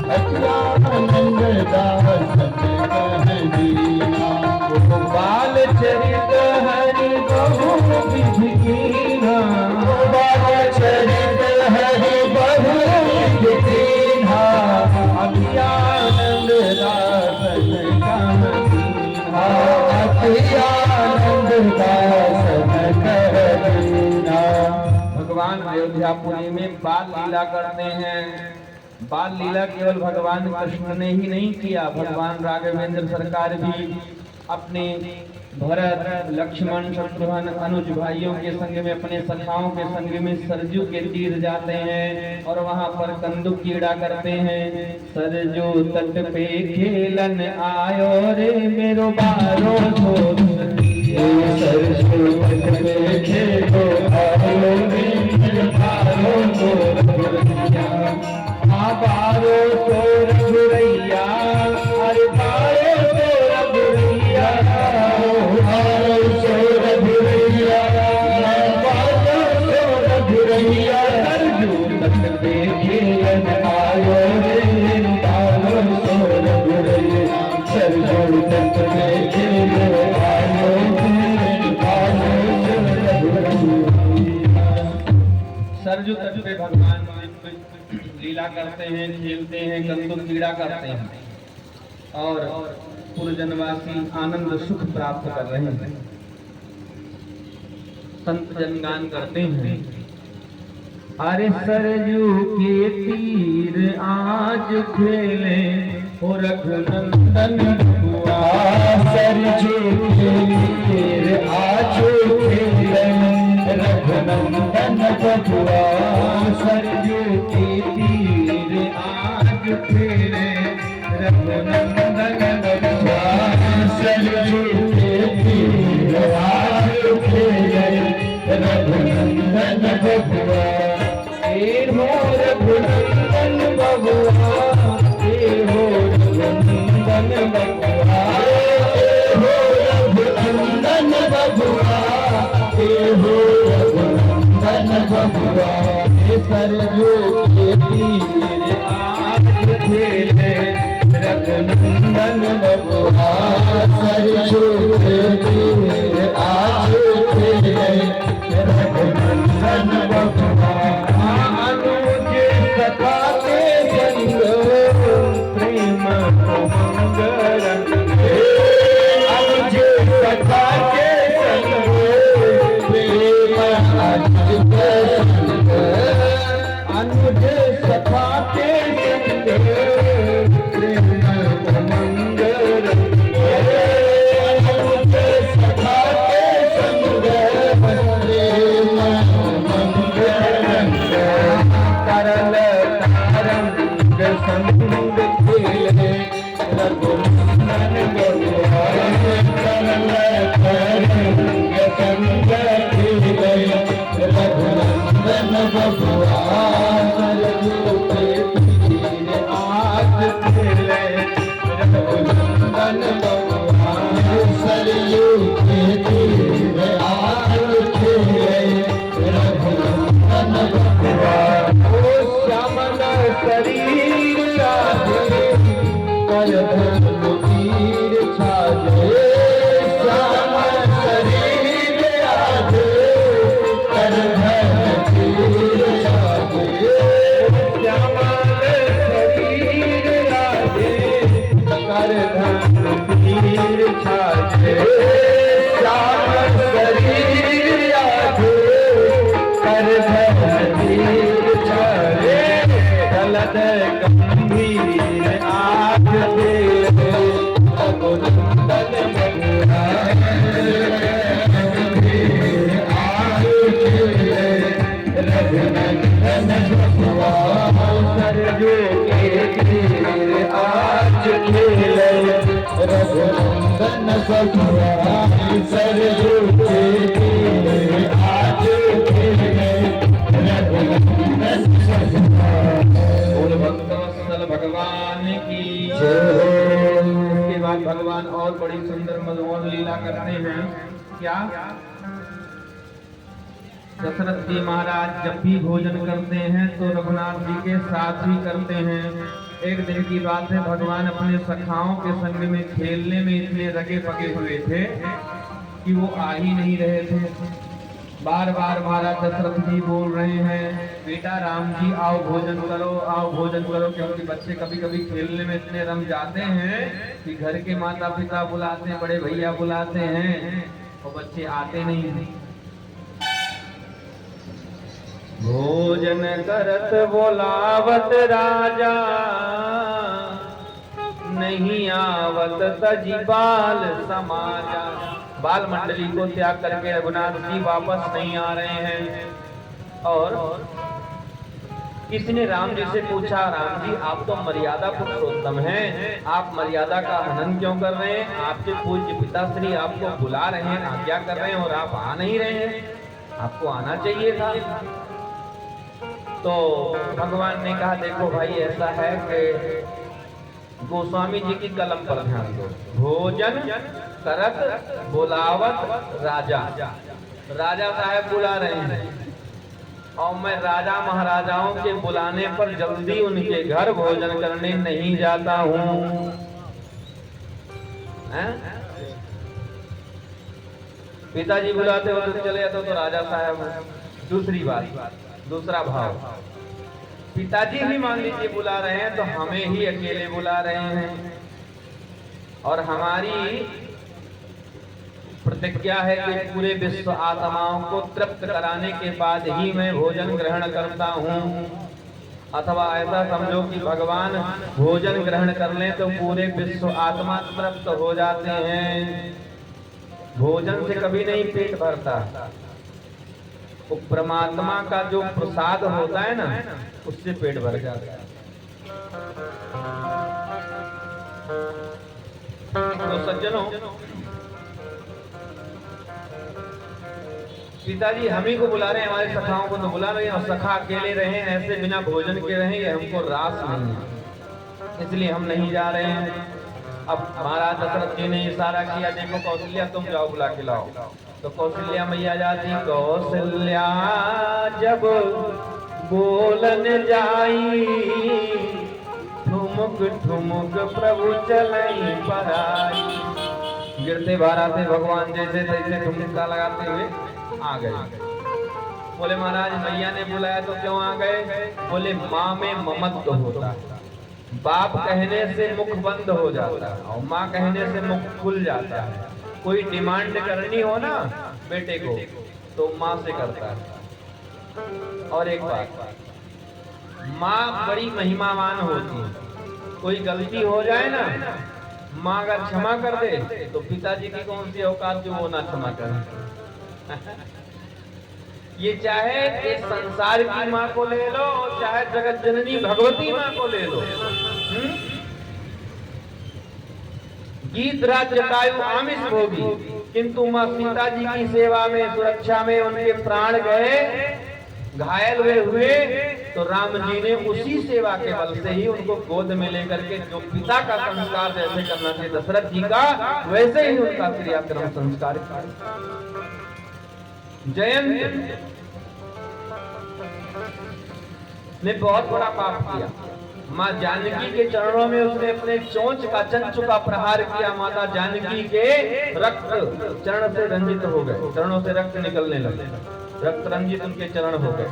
अति आनंद दासन कह दीन्हा। बालचरित हरि बहु विधि कीन्हा, बालचरित हरि बहु विधि कीन्हा, अति आनंद दासन कह दीन्हा। अति आनंद दासन कह दीन्हा। भगवान अयोध्यापुरी में बाल लीला करते हैं। बाल लीला केवल भगवान कृष्ण ने ही नहीं किया, भगवान राघवेंद्र सरकार भी अपने भरत लक्ष्मण शत्रुघ्न अनुज भाइयों के संग में अपने सखाओं के संग में सरजू के तीर जाते हैं और वहां पर कंदुक कीड़ा करते हैं। सरजू तट पे खेलन आयो रे मेरो बारो सरजू तट पे खेलो आयो रे मेरो बारो बारो तो रघुरैया अरे बारो तो रघुरैया सरजू तट पे भगवान लीला करते हैं, खेलते हैं, कंदुक कीड़ा करते हैं और पुरजनवासी आनंद सुख प्राप्त कर रहे हैं। संत जनगान करते हैं, अरे सरजू के तीर आज खेले हो रघुनंदन बबुआ, सरजू के तीर आज खेले रघुनंदन बबुआ, सरजू के तीर आज खेले रघुनंदन बबुआ, सरजू के तीर आज खेले रघुनंदन बबुआ, हे हो रघुनंदन बबुआ, हे हो रघुनंदन बबुआ, हे हो रघुनंदन बबुआ, हे हो रघुनंदन बबुआ, हे सरजू के तीर आज खेले रघुनंदन बबुआ, सरजू के तीर आज खेले रघुनंदन बबुआ, अनुज सखा के संग प्रेम उमंग रंगे, अनुज सखा के संग प्रेम अनुज सखा के संग प्रेम उमंग रंगे, अनुज सखा के संग प्रेम उमंग रंगे, करल तारंग संग खेले रघुनंदन बबुआ, करल तारंग संग खेले रघुनंदन बबुआ, सरजू के तीर आज खेले रघुनंदन बबुआ, सरजू के तीर आज खेले रघुनंदन बबुआ, ओ श्यामल शरीर राधे कर धनु तीर छाजे, श्यामल शरीर राधे कर धनु तीर छाजे, श्यामल शरीर राधे कर धनु तीर छाजे, श्यामल शरीर राधे कर धनु तीर छाजे, गलत गंभीर आज खेले रघुनंदन बबुआ, आज खेले रघुनंदन बबुआ, सरजू के तीर आज खेले रघुनंदन बबुआ, सरजू के तीर आज खेले रघुनंदन बबुआ। बोल भक्तवत्सल भगवान की जय। उसके बाद भगवान और बड़ी सुंदर मधुर लीला करते हैं। क्या दशरथ जी महाराज जब भी भोजन करते हैं तो रघुनाथ जी के साथ ही करते हैं। एक दिन की बात है, भगवान अपने सखाओं के संग में खेलने में इतने रगे पगे हुए थे कि वो आ ही नहीं रहे थे। बार बार महाराज दशरथ जी बोल रहे हैं, बेटा राम जी आओ भोजन करो, आओ भोजन करो, क्योंकि बच्चे कभी कभी खेलने में इतने रम जाते हैं कि घर के माता पिता बुलाते हैं, बड़े भैया बुलाते हैं और बच्चे आते नहीं हैं। भोजन करत बोलावत राजा, नहीं आवत तजी बाल समाजा। बाल मंडली को त्याग करके रघुनाथ जी वापस नहीं आ रहे हैं। और किसी ने राम जी से पूछा, राम जी आप तो मर्यादा पुरुषोत्तम हैं, आप मर्यादा का हनन क्यों कर रहे हैं? आपके पूज्य पिताश्री आपको बुला रहे हैं, आज्ञा कर रहे हैं और आप आ नहीं रहे हैं, आपको आना चाहिए था। तो भगवान ने कहा देखो भाई ऐसा है कि गोस्वामी जी की कलम पर ध्यान दो। भोजन करत बुलावत राजा, राजा साहब बुला रहे हैं और मैं राजा महाराजाओं के बुलाने पर जल्दी उनके घर भोजन करने नहीं जाता हूँ। पिताजी बुलाते हो तो चले जाते हो तो राजा साहब। दूसरी बात, दूसरा भाव, पिताजी ही मान लीजिए बुला रहे हैं तो हमें ही अकेले बुला रहे हैं और हमारी प्रतिज्ञा है कि पूरे विश्व आत्माओं को तृप्त कराने के बाद ही मैं भोजन ग्रहण करता हूँ। अथवा ऐसा समझो कि भगवान भोजन ग्रहण कर लें तो पूरे विश्व आत्मा तृप्त हो जाते हैं। भोजन से कभी नहीं पेट भरता, वो परमात्मा का जो प्रसाद होता है ना उससे पेट भर जाता है। तो सज्जनों, पिताजी हम ही को बुला रहे हैं, हमारे सखाओं को तो बुला रहे हैं और सखा अकेले रहे ऐसे बिना भोजन के रहे, ये हमको रास नहीं है, इसलिए हम नहीं जा रहे हैं। अब महाराज दशरथ जी ने इशारा किया, देखो कौशल्या तुम जाओ बुला के लाओ। तो कौशल्या मैया जाती, कौशल्या जब बोलन जाई, ठुमुक ठुमुक प्रभु चलई पराई। गिरते बाराते भगवान जैसे तैसे ठुमका लगाते हुए आ गए। बोले महाराज मैया ने बुलाया तो क्यों आ गए? बोले माँ में ममत्व होता है, बाप कहने से मुख बंद हो जाता है और माँ कहने से मुख खुल जाता है। कोई डिमांड करनी हो ना बेटे को तो माँ से करता है। और एक बात, माँ बड़ी महिमावान होती है, कोई गलती हो जाए ना माँ अगर क्षमा कर दे तो पिताजी की कौन सी औकात जो वो ना क्षमा करे। ये चाहे इस संसार की माँ को ले लो, चाहे जगत जननी भगवती माँ को ले लो। गीत राज जटायु आमिष भोगी, किंतु माँ सीता जी की सेवा में सुरक्षा में उनके प्राण गए, घायल हुए तो राम जी ने उसी सेवा के बल से ही उनको गोद में लेकर के जो पिता का संस्कार जैसे करना चाहिए दशरथ जी का, वैसे ही उनका क्रियाक्रम संस्कार किया। जयंत ने बहुत बड़ा पाप किया। माँ जानकी के चरणों में उसने अपने चोंच का चंचु का प्रहार किया। माता जानकी के रक्त चरण से रंजित हो गए, चरणों से रक्त निकलने लगे, रक्त रंजित उनके चरण हो गए।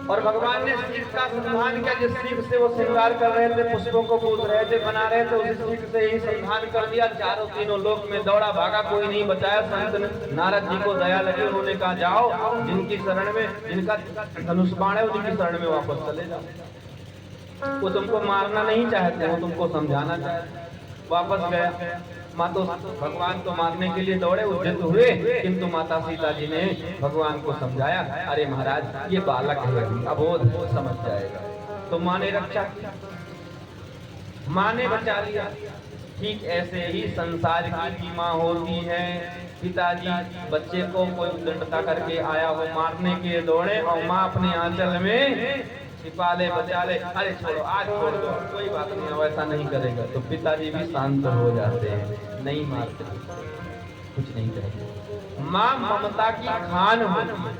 और भगवान ने सीख का सम्मान किया, जिस सीख से वो श्रृंगार कर रहे थे, पुष्पों को पूज रहे थे, बना रहे थे, उसी सीख से ही सम्मान कर दिया। चारों तीनों लोक में दौड़ा भागा, कोई नहीं बचाया। संत नारद जी को दया लगी, उन्होंने कहा जाओ जिनकी शरण में, जिनका धनुष बाण है उनकी शरण में वापस चले जाओ। वो तुमको मारना नहीं चाहते, वो तुमको समझाना चाहते। वापस गया, माँ तो भगवान को मारने के लिए दौड़े, उद्यत हुए, किंतु माता सीता जी ने भगवान को समझाया, अरे महाराज ये बालक है, अबोध समझ जाएगा। तो माँ ने रक्षा की, माँ ने बचा लिया। ठीक ऐसे ही संसार की माँ होती है। पिताजी बच्चे को कोई उद्दंडता करके आया हो, मारने के दौड़े और माँ अपने आंचल में छिपा ले, बचा ले, अरे छोड़ो आज छोड़ दो, कोई बात नहीं, वैसा नहीं करेगा। तो पिताजी भी शांत हो जाते हैं, नहीं मारते, कुछ नहीं करेंगे। माँ ममता की खान होती है।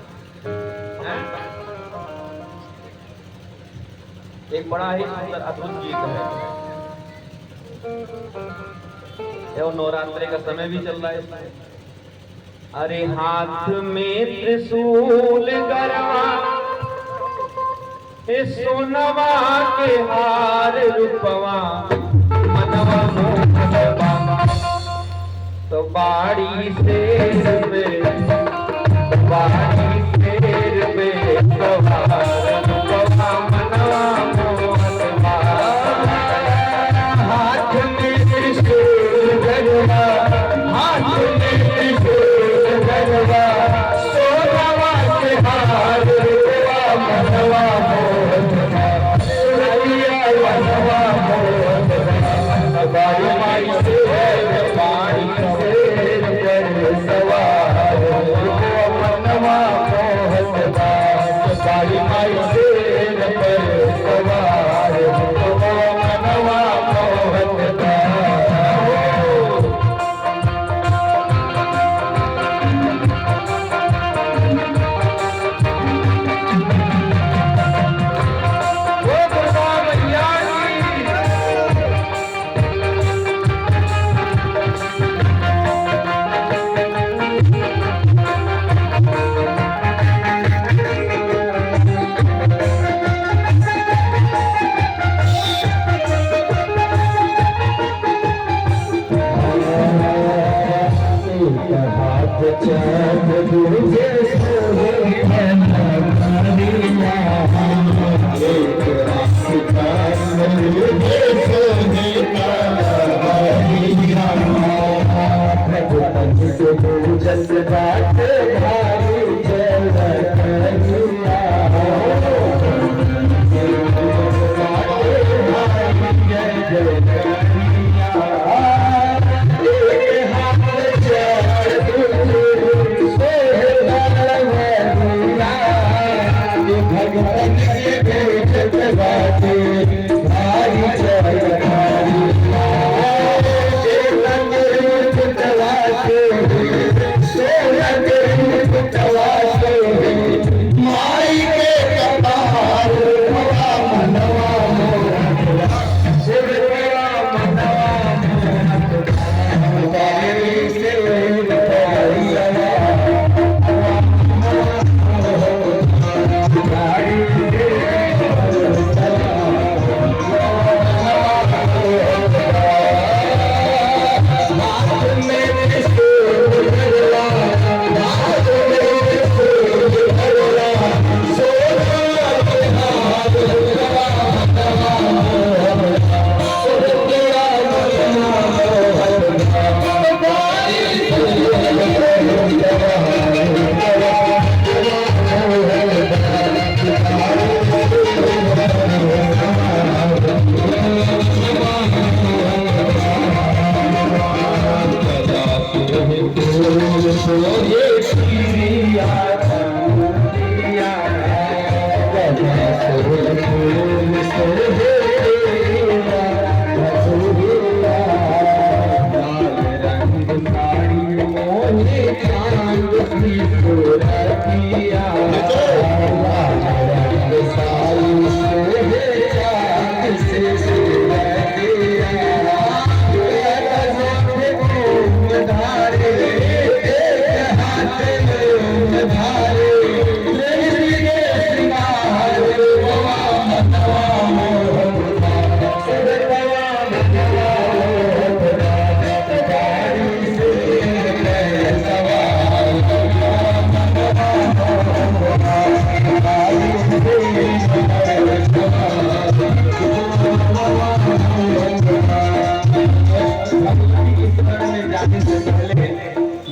एक बड़ा ही सुंदर अद्भुत गीत है, ये नवरात्रि का समय भी चल रहा है। अरे हाथ में त्रिशूल गरवा, सोनवा के हार रूपवा, मनवा मोहनवा, तो बाड़ी शेर में, बाड़ी शेर में, तो हार रूपवा, मनवा मोहनवा। हाथ में त्रिशूल गरवा, हाथ में बारी माई शेर पानी शेर पर सवार मनवा मोहतदा बारी माई शेर पर सवार मनवा मोहतदा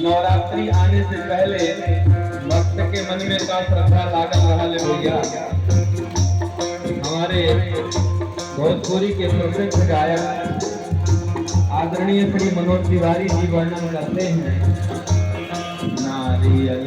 नवरात्रि आने से पहले भक्त के मन में का श्रद्धा लागल रहा ले भैया। हमारे भोजपुरी के प्रसिद्ध गायक आदरणीय श्री मनोज तिवारी जी वर्णन करते हैं। नारियल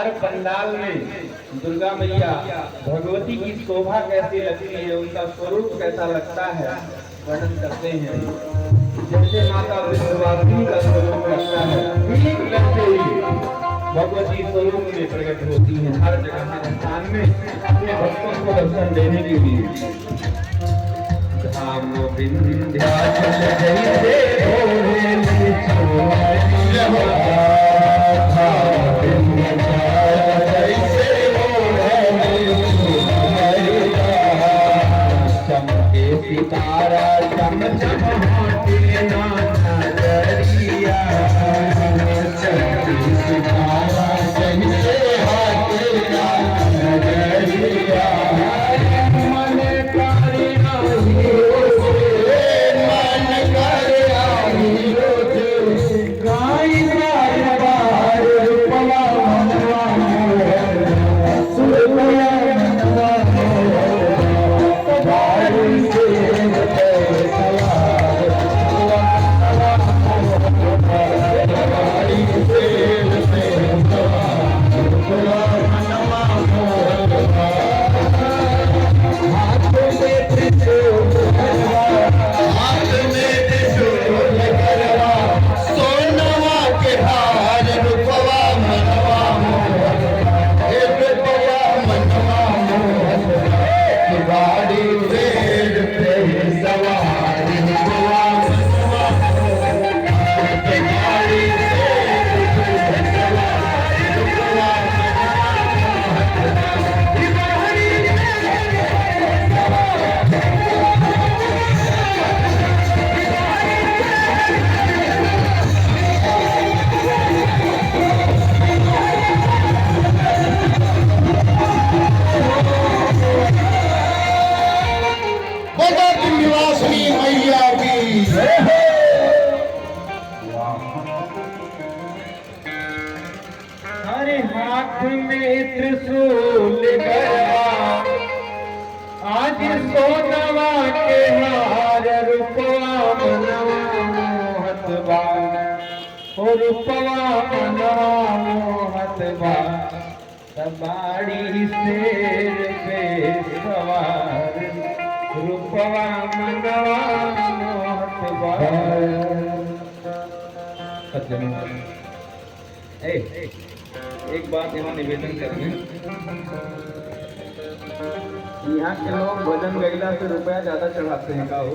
हर पंडाल में दुर्गा मैया भगवती की शोभा कैसी लगती है, उनका स्वरूप कैसा लगता है, वर्णन करते हैं। जैसे माता विंध्यवासिनी का स्वरूप लगता है, ठीक वैसे ही भगवती स्वरूप में प्रकट होती है हर जगह, हर स्थान में अपने भक्तों को दर्शन देने के लिए। धाम विंध्याचल जैसे चमके सितारा चम चम होते ना नजरिया, चमके सितारा जैसे होते ना नजरिया, मन करे आही मन करे आही गाय गाय बार रूपवा मनवा सुरमया मनवा बारी से हरे हाथ में त्रिशूल गया, आज सोनवा के हार रूपवा मनवा मोहत बा, ओ रूपवा मनवा मोहत बा, सवारी शेर पे सवार रूपवा मनवा मोहत बा। एक बात यहाँ निवेदन करेंगे, यहाँ के लोग भजन गैला से रुपया ज्यादा चढ़ाते हैं का हो?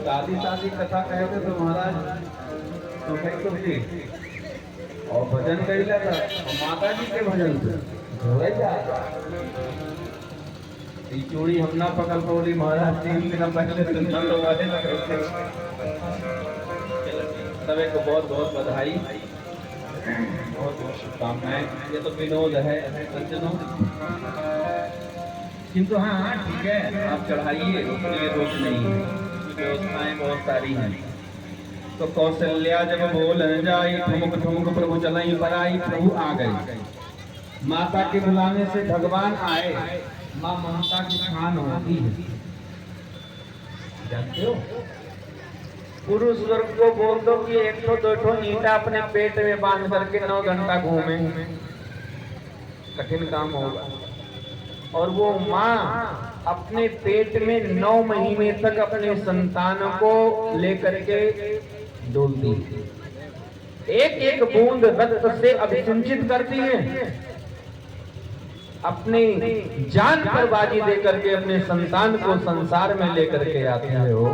शादी कथा कहते तो महाराज तो थी, और भजन गैला था माता जी के भजन से चूड़ी हम ना पकड़ पौली महाराज 3 दिन पहले सभी को बहुत बहुत बधाई, बहुत बहुत शुभकामनाएं। ये तो विनोद है सज्जनों, किंतु हाँ ठीक है आप चढ़ाइए, उसके लिए रोक नहीं है, व्यवस्थाएं बहुत सारी हैं। तो कौशल्या जब बोल जाई ठुमुक ठुमुक प्रभु चलाई पराई, प्रभु आ गए। माता के बुलाने से भगवान आए, माँ ममता की खान होती है, जानते हो। पुरुष वर्ग को बोल दो कि 100-200 ईंटा अपने पेट में बांध करके 9 घंटा घूमे, कठिन काम होगा। और वो माँ अपने पेट में 9 महीने तक अपने संतान को लेकर के डोलती, एक एक बूंद रक्त से अभिसिंचित करती है, अपनी जान पर बाजी दे करके अपने संतान को संसार में लेकर के आते हैं हो।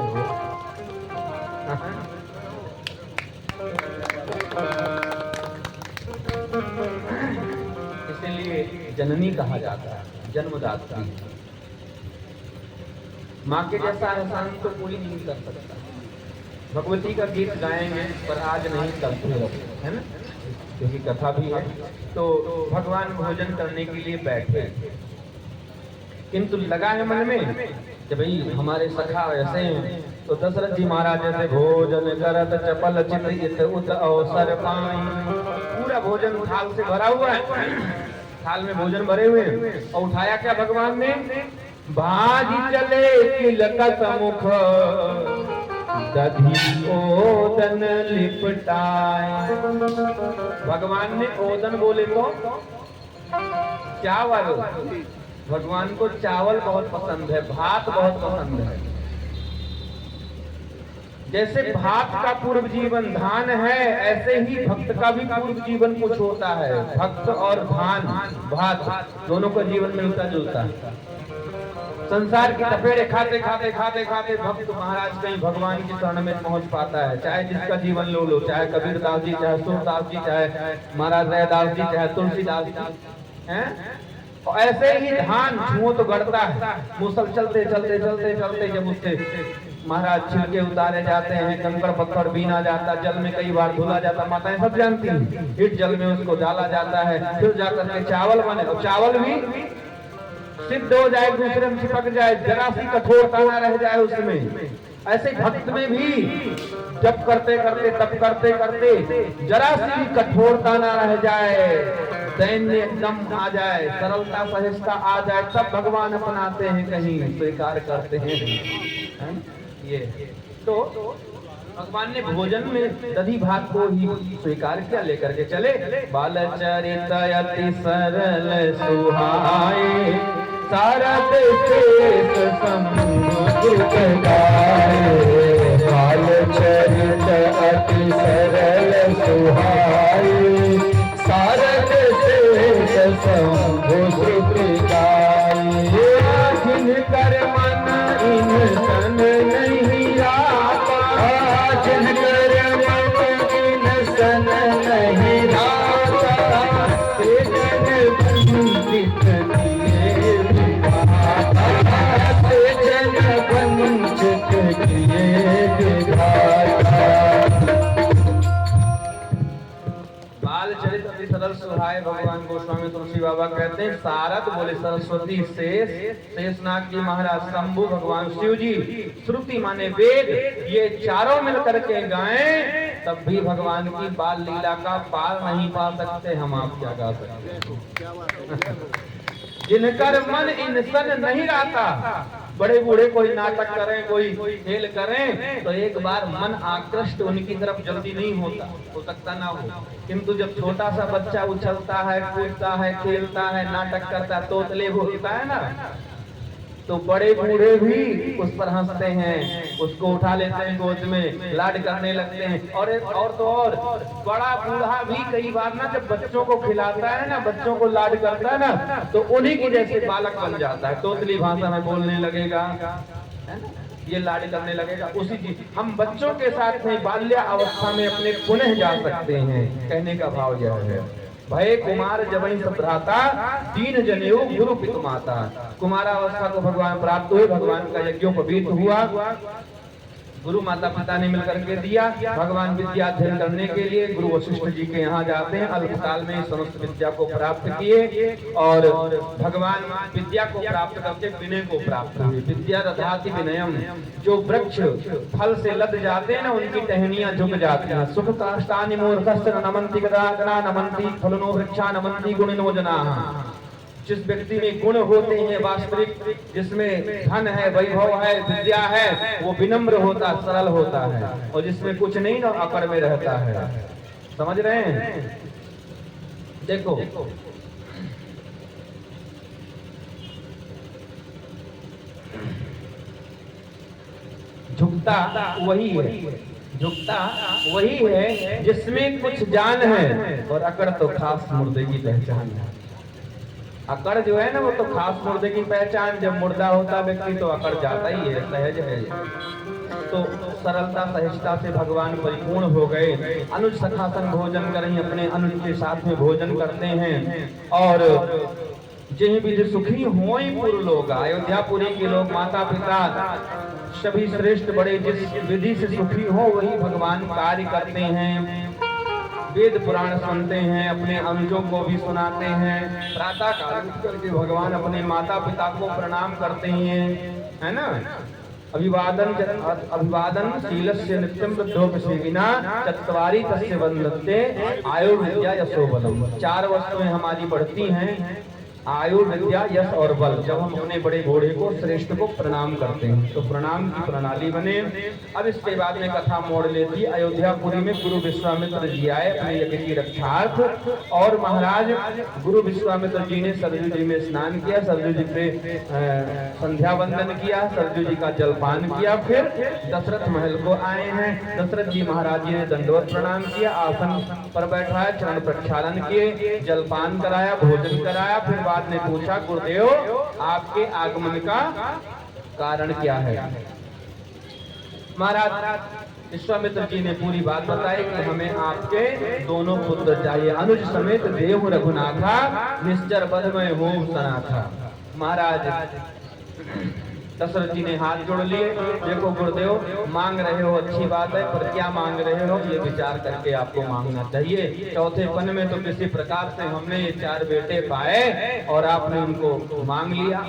इसलिए जननी कहा जाता है, जन्मदात्री। माँ के जैसा एहसान तो कोई नहीं कर सकता। भगवती का गीत गाएंगे पर आज नहीं करते है ना, क्योंकि कथा भी है। तो भगवान भोजन करने के लिए बैठे, किंतु लगा है मन में कि भाई हमारे सखा ऐसे हैं, तो दशरथ जी महाराज जैसे भोजन करत चपल चित उत अवसर पाई, पूरा भोजन थाल से भरा हुआ है, थाल में भोजन भरे हुए हैं, और उठाया क्या भगवान ने, भाजी चले तिलक समुख दधी ओदन लिपटाए। भगवान ने ओदन बोले तो चावल, भगवान को चावल बहुत पसंद है, भात बहुत पसंद है। जैसे भात का पूर्व जीवन धान है, ऐसे ही भक्त का भी पूर्व जीवन कुछ होता है। भक्त और धान, भात दोनों का जीवन मिलता जुलता है। संसार की तपेड़े खाते खाते खाते खाते भक्त महाराज कहीं भगवान की शरण में पहुंच पाता है। चाहे जिसका जीवन लो, चाहे कबीरदास जी, चाहे सूरदास जी, चाहे महाराज रैदास जी, चाहे तुलसीदास जी हैं। और ऐसे ही धान छुओ तो गड़ता है। मुसल चलते चलते चलते चलते जब उससे महाराज छिलके उतारे जाते हैं, कंकड़ पत्थर बीना जाता, जल में कई बार धुला जाता, माताएं सब जानती हैं। हिट जल में उसको डाला जाता है, फिर जाकर के चावल बने। और चावल भी सिद्ध हो जाए, दूसरे में चिपक जाए, जरा सी कठोरता ना रह जाए उसमें। ऐसे भक्त में भी जब करते करते तब करते करते जरा सी भी कठोरता ना रह जाए, दैन्य एकदम आ जाए, सरलता सहजता आ जाए, तब भगवान अपनाते हैं, कहीं स्वीकार करते हैं। ये तो भगवान ने भोजन में दधी भात को ही स्वीकार किया, लेकर के चले। बाल चरित अति सरल सुहाए, सारद शेष समुद्र गाए। बाल चरित अति सरल सुहाए, सारद शेष समुद्र गाए। जिनकर मन इंसन नहीं आता, जिनकर मन इंसन नहीं आता, ते जन वंचित किए विधाता, ते जन वंचित किए विधाता। बाल चरित अति सरल सुहाए, भगवान गोस्वामी तुलसी बाबा कहते हैं। सारद बोले सरस्वती, शेष शेषनाग जी महाराज, शंभु भगवान शिव जी, श्रुति माने वेद, ये चारों मिलकर के गाएं, तब भी भगवान की बाल लीला का पार नहीं पा सकते। हम आप क्या गा सकते? जिनकर मन इंसन नहीं रहता, बड़े बूढ़े कोई नाटक करें, कोई खेल करें, तो एक बार मन आकृष्ट उनकी तरफ जल्दी नहीं होता, हो सकता ना हो। किंतु जब छोटा सा बच्चा उछलता है, कूदता है, खेलता है, नाटक करता है, तोतले होता है ना, तो बड़े बूढ़े भी उस पर हंसते हैं, उसको उठा लेते हैं गोद में, लाड करने लगते हैं। और तो और बड़ा बूढ़ा भी कई बार ना जब बच्चों को खिलाता है ना, बच्चों को लाड करता है ना, तो उन्हीं की जैसे बालक बन जाता है, तोतली भाषा में बोलने लगेगा, है ना, ये लाड करने लगेगा। उसी चीज हम बच्चों के साथ में बाल्या अवस्था में अपने पुनः जा सकते हैं। कहने का भाव यह है, भय कुमार जबई सभ्राता, दीन जनेऊ गुरु पितु माता। कुमारावस्था को भगवान प्राप्त हुए, भगवान का यज्ञोपवीत हुआ, गुरु माता पिता ने मिलकर के दिया। भगवान विद्या अध्ययन करने के लिए गुरु वशिष्ठ जी के यहाँ जाते हैं। अल्पकाल में समस्त विद्या को प्राप्त किए और भगवान विद्या को प्राप्त करके विनय को प्राप्त हुए। विद्या दधाति विनयम, जो वृक्ष फल से लद जाते हैं ना, उनकी टहनियां झुक जाती हैं। सुख काष्ठानि मूर्खस्य नमन्ति गदागना नमन्ति फलनो वृक्षा नमन्ति गुणिनो जनाः। जिस व्यक्ति में गुण होते हैं वास्तविक, जिसमें धन है, वैभव है, विद्या है, वो विनम्र होता, सरल होता है। और जिसमें कुछ नहीं ना, अकड़ में रहता है। समझ रहे हैं? देखो झुकता वही है, झुकता वही है जिसमें कुछ जान है, और अकड़ तो खास मुर्दे की पहचान है। अकड़ जो है ना, वो तो खास मुर्दे की पहचान। जब मुर्दा होता व्यक्ति तो अकड़ जाता ही है, सहज है। तो सरलता सहजता से भगवान परिपूर्ण हो गए। अनुज सखासन भोजन करें, अपने अनुज के साथ में भोजन करते हैं। और जिन विधि सुखी होई पुर लोग, अयोध्यापुरी के लोग, माता पिता सभी श्रेष्ठ बड़े जिस विधि से सुखी हो वही भगवान कार्य करते हैं। वेद पुराण सुनते हैं, अपने अनुजों को भी सुनाते हैं। प्रातः काल उठ करके भगवान अपने माता पिता को प्रणाम करते हैं, है ना। अभिवादन शीलस्य नित्यं वृद्धोपसेविना चत्वारि तस्य वन्दन्ते आयुर्विद्या यशो बलम्। चार वस्तुएं हमारी बढ़ती हैं, आयु विद्या यश और बल। जब हम अपने बड़े घोड़े को श्रेष्ठ को प्रणाम करते हैं तो प्रणाम की प्रणाली बने। अब इसके बाद में कथा मोड़ लेती। अयोध्यापुरी में गुरु विश्वामित्र जी आए अपने यज्ञ की रक्षार्थ, और महाराज गुरु विश्वामित्र जी ने सरजू जी में स्नान किया, सरजू जी पे संध्या वंदन किया, सरजू जी का जलपान किया। फिर दशरथ महल को आए हैं। दशरथ जी महाराज जी ने दंडवत प्रणाम किया, आसन पर बैठाया, चरण प्रक्षालन किए, जलपान कराया, भोजन कराया। फिर बाद में पूछा, गुरुदेव आपके आगमन का कारण क्या है? महाराज विश्वामित्र जी ने पूरी बात बताई कि हमें आपके दोनों पुत्र चाहिए, अनुज समेत देव रघुनाथा, निश्चर बध में हो सना था। महाराज दशरथ जी ने हाथ जोड़ लिए। देखो गुरुदेव मांग रहे हो अच्छी बात है, पर क्या मांग रहे हो ये विचार करके आपको मांगना चाहिए। चौथे पन में तो किसी प्रकार से हमने ये 4 बेटे पाए और आपने उनको मांग लिया,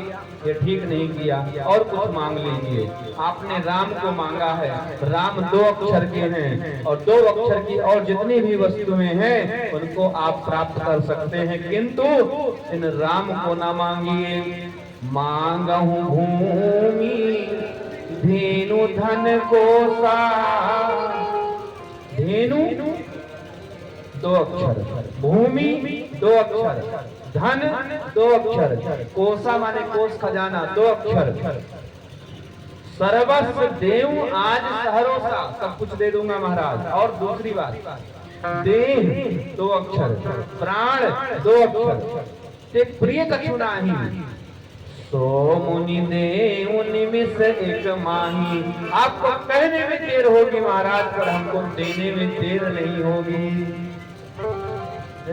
ये ठीक नहीं किया। और कुछ मांग लीजिए। आपने राम को मांगा है, राम 2 अक्षर के हैं और 2 अक्षर की और जितनी भी वस्तुएं हैं उनको आप प्राप्त कर सकते हैं, किंतु इन राम को ना मांगिए। मांगहु भूमि धेनु धन कोसा। धेनु 2 अक्षर, भूमि 2 अक्षर, धन 2 अक्षर, कोसा माने कोष खजाना 2 अक्षर। सर्वस्व देव आज सहरोसा, सब कुछ दे दूंगा महाराज। और दूसरी बात, देह 2 अक्षर, प्राण 2 अक्षर, ते प्रिय कछु नाही। सो मुनि देव निमिष एक माही। आपको कहने में देर होगी महाराज, पर हमको देने में देर नहीं होगी।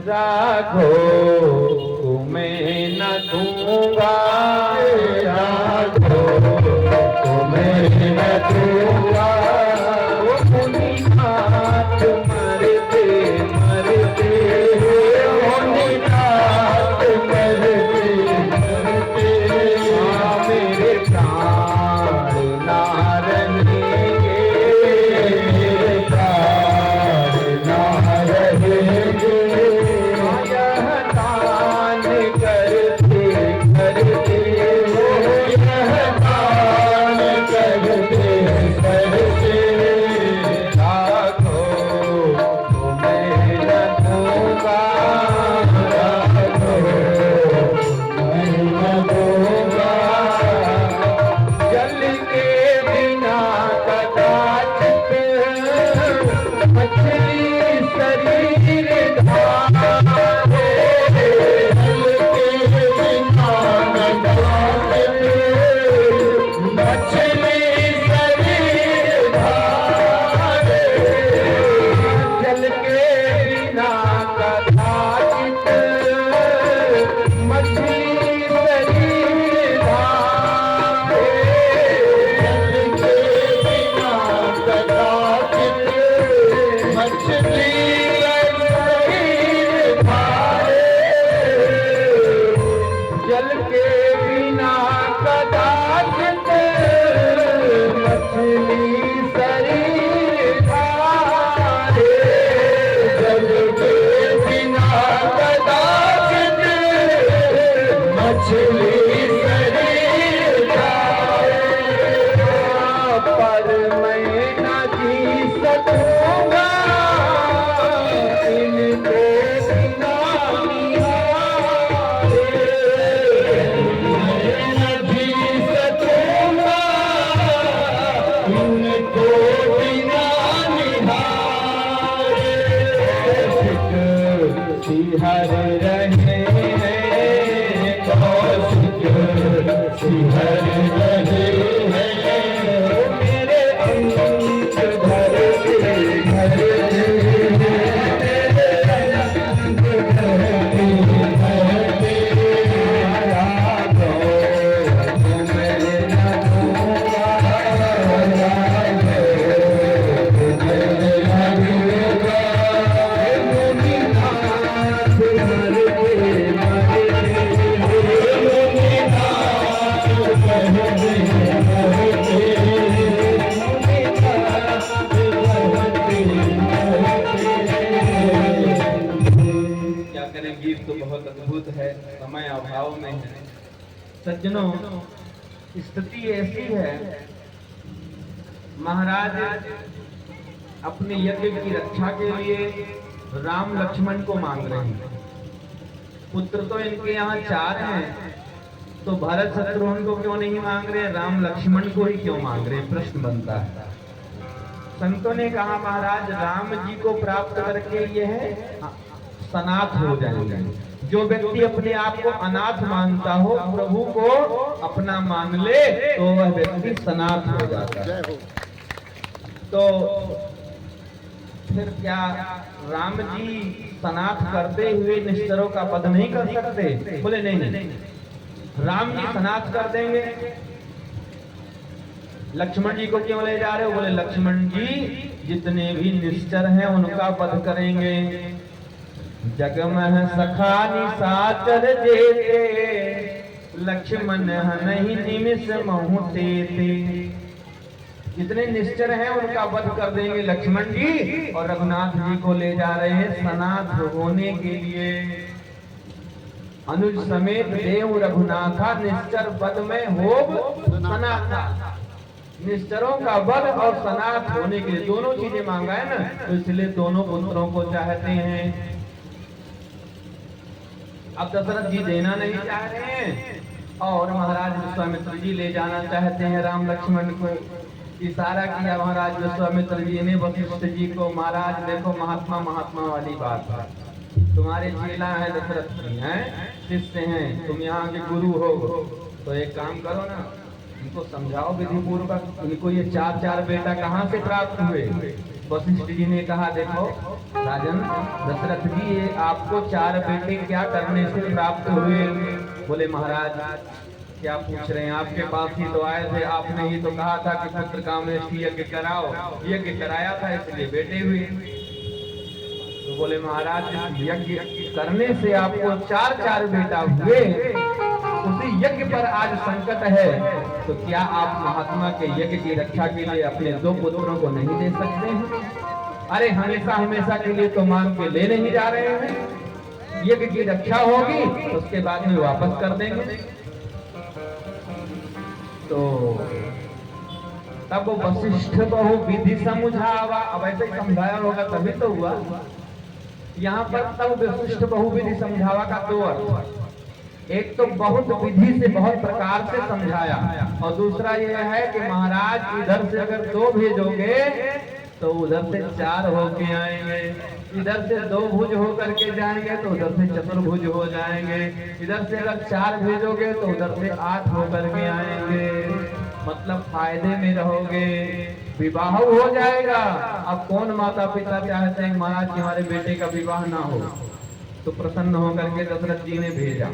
राघो तुम्हें न दूंगा, राघो तुम्हें न दूंगा। वो मुनिनाथ मरते मरते, मुनिनाथ मरते मेरे प्राण ना रहेंगे, मेरे प्राण ना रहेंगे। यह है, समय अभाव में है। सज्जनों, स्थिति ऐसी है, महाराज अपने यज्ञ की रक्षा के लिए राम लक्ष्मण को मांग रहे हैं। पुत्र तो इनके यहाँ 4 हैं, तो भरत शत्रुघ्न को क्यों नहीं मांग रहे, राम लक्ष्मण को ही क्यों मांग रहे, प्रश्न बनता है। संतों ने कहा महाराज राम जी को प्राप्त करके यह सनाथ हो जाएंगे। जो व्यक्ति अपने आप को अनाथ मानता हो, प्रभु को अपना मान ले, तो वह व्यक्ति सनाथ हो जाता है। तो फिर क्या राम जी सनाथ करते हुए निश्चरों का वध नहीं कर सकते? बोले नहीं, राम जी सनाथ कर देंगे। लक्ष्मण जी को क्यों ले जा रहे हो? बोले लक्ष्मण जी जितने भी निश्चर हैं उनका वध करेंगे। जगमह सखा निशाचर जेते, लक्ष्मण नहीं निमिष महु तेते। जितने निश्चर हैं उनका वध कर देंगे लक्ष्मण जी, और रघुनाथ जी को ले जा रहे हैं सनाथ होने के लिए। अनुज समेत देव रघुनाथा, निश्चर वध में होब सनाथा। निश्चरों का वध और सनाथ होने के लिए दोनों चीजें मांगा है ना, तो इसलिए दोनों पुत्रों को चाहते हैं। अब दशरथ जी देना नहीं चाह रहे हैं, और महाराज विश्वामित्र जी ले जाना चाहते हैं राम लक्ष्मण को। इशारा किया महाराज विश्वामित्र जी ने वशिष्ठ जी को, महाराज देखो महात्मा वाली बात है, तुम्हारे चेला है दशरथ जी हैं, शिष्य हैं, तुम यहाँ के गुरु हो, तो एक काम करो ना, इनको समझाओ विधि पूर्वक, इनको ये 4 बेटा कहाँ से प्राप्त हुए? वशिष्ठ जी ने कहा देखो राजन दशरथ जी, ये आपको 4 बेटे क्या करने से प्राप्त हुए? बोले महाराज क्या पूछ रहे हैं, आपके पास ही तो आए थे, आपने ही तो कहा था कि पुत्र कामेष्टि यज्ञ कराओ, यज्ञ कराया था इसलिए बेटे हुए। तो बोले महाराज यज्ञ करने से आपको 4 बेटा हुए, उसी यज्ञ पर आज संकट है, तो क्या आप महात्मा के यज्ञ की रक्षा के लिए अपने 2 पुत्रों को नहीं दे सकते हैं? अरे हमेशा के लिए तो मांग के ले नहीं जा रहे हैं, यज्ञ की रक्षा होगी उसके बाद में वापस कर देंगे। तो तब वशिष्ठ बहु विधि समझावा, अब ऐसे ही समझाया होगा तभी तो हुआ। यहाँ पर तब वशिष्ठ बहु विधि समझावा का 2 अर्थ, एक तो बहुत विधि से बहुत प्रकार से समझाया, और दूसरा यह है कि महाराज इधर से अगर 2 भेजोगे तो उधर से 4 होके आएंगे, इधर से 2 भुज होकर के जाएंगे तो उधर से चतुर्भुज हो जाएंगे, इधर से अगर 4 भेजोगे तो उधर से 8 होकर के आएंगे, मतलब फायदे में रहोगे, विवाह हो जाएगा। अब कौन माता पिता चाहते हैं महाराज कि हमारे बेटे का विवाह ना हो? तो प्रसन्न होकर के दशरथ जी ने भेजा,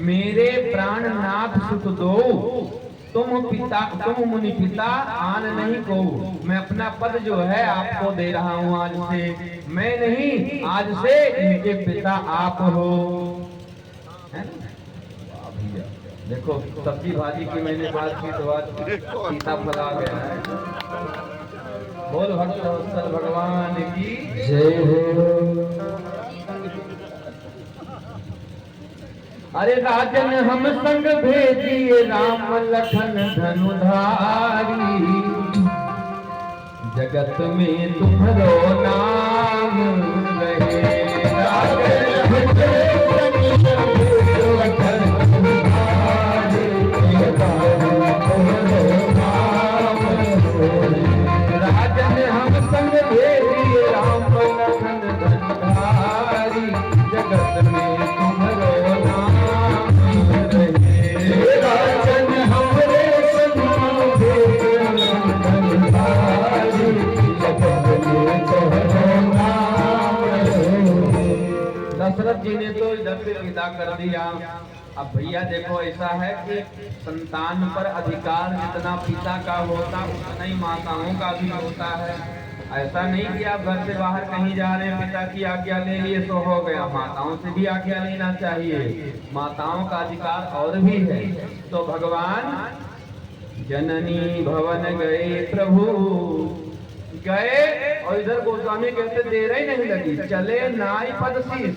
मेरे प्राणनाथ सुत दो, तुम मुनि पिता आन नहीं को, मैं अपना पद जो है आपको दे रहा हूँ आज से, मैं नहीं आज से इनके पिता आप हो, है ना? देखो सब्जी भाजी की मैंने बात की तो आज सीता फला गया है। बोल भक्त वत्सल भगवान की जय हो। अरे राजन हम संग भेजिए राम लखन धनुधारी, जगत में तुम्हारो नाम रहे। राजन हम संग भेजिए राम लखन धनुधारी, जगत में तुम्हारो नाम रहे। राजन हमरे संग भेजिए राम धनुधारी, जगत में तुम्हारो नाम रहे। दशरथ जी ने तो इधर से विदा कर दिया। अब भैया देखो ऐसा है कि संतान पर अधिकार जितना पिता का होता उतना ही माताओं का भी होता है। ऐसा नहीं कि आप घर से बाहर कहीं जा रहे हैं, पिता की आज्ञा ले लिए तो हो गया, माताओं से भी आज्ञा लेना चाहिए, माताओं का अधिकार और भी है। तो भगवान जननी भवन गए प्रभु, गए और इधर गोस्वामी कहते देर ही नहीं लगी, चले नाई पद शीश,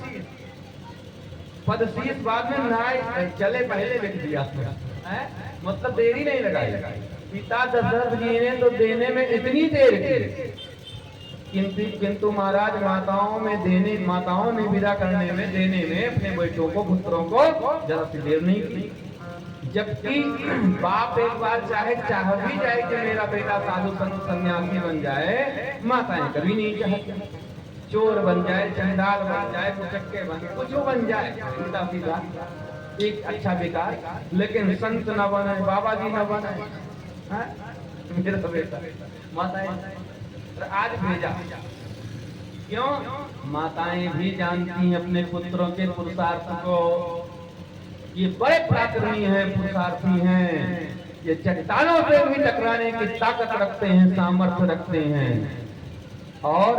पदशीष बाद में नहाए चले पहले लिख दिया है, मतलब देरी नहीं लगाई। पिता दशरथ जी ने तो देने में इतनी देर की, किंतु महाराज माताओं ने विदा करने में, देने में अपने बेटों को, पुत्रों को जरा सी देर नहीं की। जबकि बाप एक बार चाह भी जाए कि मेरा बेटा साधु संत सन्यासी बन जाए, माताएं कभी नहीं चाहती। चोर बन जाए, चंडाल बन जाए, कुचक्के कुछ बन जाए, उल्टा सीधा एक अच्छा बेकार, लेकिन संत न बने, बाबा जी न बने, मेरा बेटा माताएं आज भेजा। क्यों? माताएं भी जानती हैं अपने पुत्रों के पुरुषार्थ को, ये बड़े पराक्रमी हैं, पुरुषार्थी हैं, ये चट्टानों से भी टकराने की ताकत रखते हैं, सामर्थ्य रखते हैं। और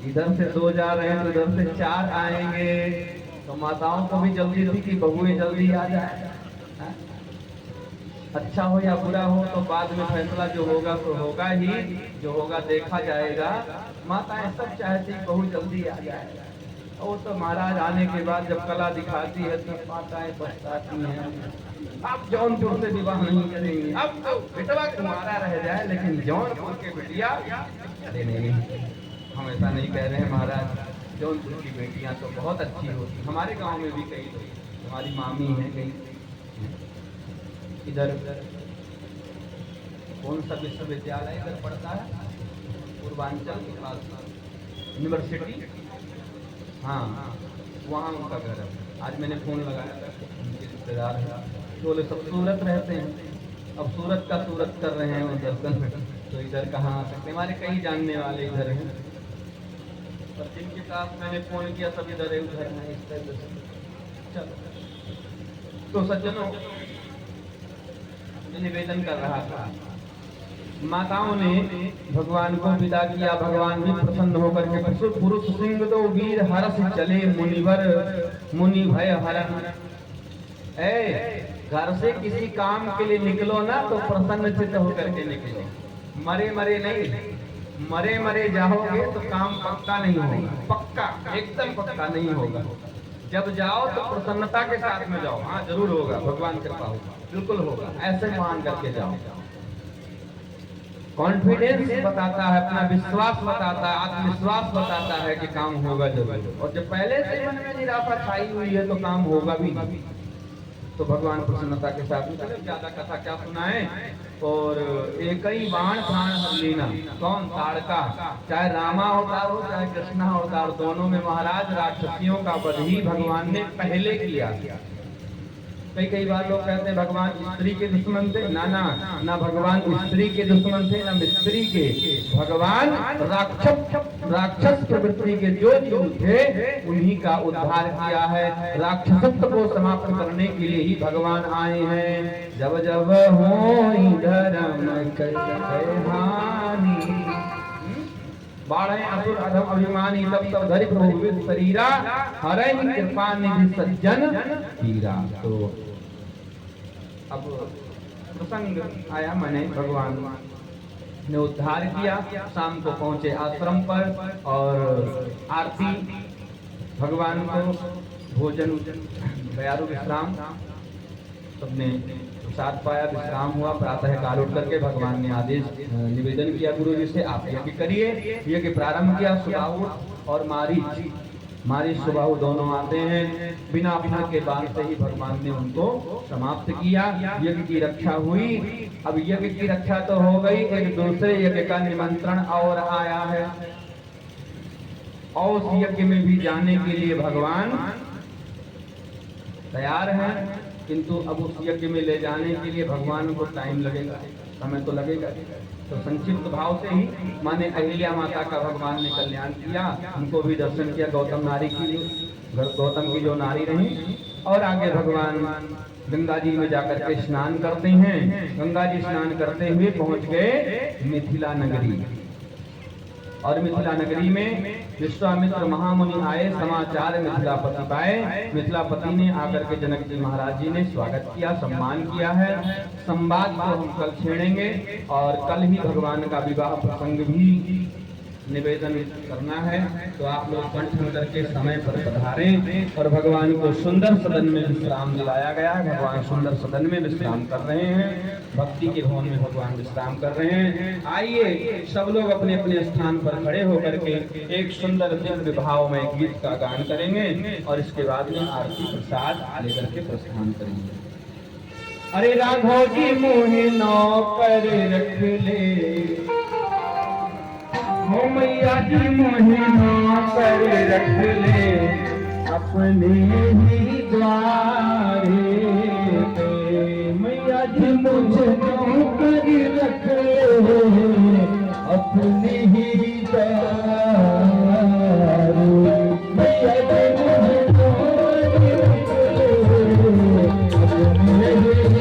इधर से 2 जा रहे हैं तो इधर से 4 आएंगे, तो माताओं को भी जल्दी थी कि बहुएं जल्दी आ जाए। अच्छा हो या बुरा हो तो बाद में फैसला जो होगा तो होगा ही, जो होगा देखा जाएगा। माताएं सब चाहती बहू जल्दी आ जाए। और तो महाराज आने के बाद जब कला दिखाती है तो माताएं पछताती हैं, अब जौनपुर से विवाह नहीं करेंगे, अब तो बेटवा तुम्हारा रह जाए, लेकिन जौनपुर के बेटिया नहीं। हम ऐसा नहीं कह रहे हैं महाराज, जौनपुर की बेटियां तो बहुत अच्छी होती। हमारे गांव में भी कई, हमारी मामी है कई, इधर कौन सा विश्वविद्यालय इधर पढ़ता है, पूर्वांचल के पास यूनिवर्सिटी, हाँ वहाँ उनका घर है। आज मैंने फोन लगाया था, उनके रिश्तेदार हैं, बोले सब सूरत रहते हैं, अब सूरत का सूरत कर रहे हैं वो दर्शन, तो इधर कहाँ आ सकते। हमारे कई जानने वाले इधर हैं, और जिनके साथ मैंने फोन किया सब इधर है, उधर है, इस तरह से। चलो तो सज्जनों, निवेदन कर रहा था, माताओं ने भगवान को विदा किया। भगवान भी प्रसन्न होकर के पुरुष सिंह दो वीर हरस चले मुनिवर मुनि भय हरण। घर से किसी काम के लिए निकलो ना तो प्रसन्न चित्त होकर के निकलो, मरे मरे नहीं। मरे मरे जाओगे तो काम पक्का नहीं होगा, पक्का एकदम पक्का नहीं होगा। जब जाओ तो प्रसन्नता के साथ में जाओ। हाँ जरूर होगा, भगवान कृपा होगा, बिल्कुल होगा, ऐसे मान करके जाओ। कॉन्फिडेंस बताता है, अपना विश्वास बताता है, आत्मविश्वास बताता है कि काम होगा जरूर। और जब पहले से मन में निराशा छाई हुई है तो काम होगा भी नहीं। तो भगवान प्रसन्नता के साथ में, ज्यादा कथा क्या सुनाए। और एक ही बाण प्राण हर लेना, कौन? ताड़का। चाहे रामा अवतार हो चाहे कृष्णा अवतार, दोनों में महाराज राक्षसियों का वध ही भगवान ने पहले किया। कई बार लोग कहते हैं भगवान स्त्री के दुश्मन थे, ना भगवान स्त्री के दुश्मन थे, ना मिस्त्री के। भगवान राक्षस प्रवृत्ति के जो जीव थे उन्हीं का उद्धार किया है। राक्षसत्व को समाप्त करने के लिए ही भगवान आए हैं। जब जब होई धर्म हानि, बाढ़े असुर अधम अभिमानी, तब तब धरि प्रभु शरीरा, हरै कृपा निधि सज्जन हीरा। तो अब प्रसंग आया, मैंने भगवान ने उद्धार किया। शाम को पहुंचे आश्रम पर और आरती, भगवान को भोजन, दयालु विश्राम, सबने प्रसाद पाया, विश्राम हुआ। प्रातः काल उठ करके भगवान ने आदेश निवेदन किया गुरु जी से, आप यज्ञ करिए। यज्ञ प्रारंभ किया। सुबाहु और मारीच सुबाहु दोनों आते हैं। बिना अपना के बाद से ही भगवान ने उनको समाप्त किया। यज्ञ की रक्षा हुई। अब यज्ञ की रक्षा तो हो गई, एक दूसरे यज्ञ का निमंत्रण और आया है, और उस यज्ञ में भी जाने के लिए भगवान तैयार है। किंतु अब उस यज्ञ में ले जाने के लिए भगवान को टाइम लगेगा, समय तो लगेगा। तो संक्षिप्त भाव से ही माने अहिल्या माता का भगवान ने कल्याण किया, उनको भी दर्शन किया। गौतम की जो नारी रही, और आगे भगवान गंगा जी में जाकर के स्नान करते हैं। गंगा जी स्नान करते हुए पहुंच गए मिथिला नगरी, और मिथिला नगरी में विश्वामित्र महामुनि आए, समाचार मिथिलापति पाए। मिथिलापति ने आकर के जनक जी महाराज जी ने स्वागत किया, सम्मान किया है। संवाद को हम कल छेड़ेंगे, और कल ही भगवान का विवाह प्रसंग भी निवेदन करना है तो आप लोग कंठन करके समय पर पधारें। और भगवान को सुंदर सदन में विश्राम दिलाया गया है। भगवान सुंदर सदन में विश्राम कर रहे हैं, भक्ति के भवन में भगवान विश्राम कर रहे हैं। आइए सब लोग अपने अपने स्थान पर खड़े होकर के एक सुंदर दिव्य भाव में गीत का गान करेंगे और इसके बाद में आरती प्रसाद लेकर के प्रस्थान करेंगे। अरे राघव जी मोहे नौकर रख ले, हो मैया जी मोहे नौकर रख ले, अपने ही द्वारे पे। मैया जी मुझे नौकर रख ले, अपने ही द्वारे। मैया जी मुझे नौकर रख ले, अपने ही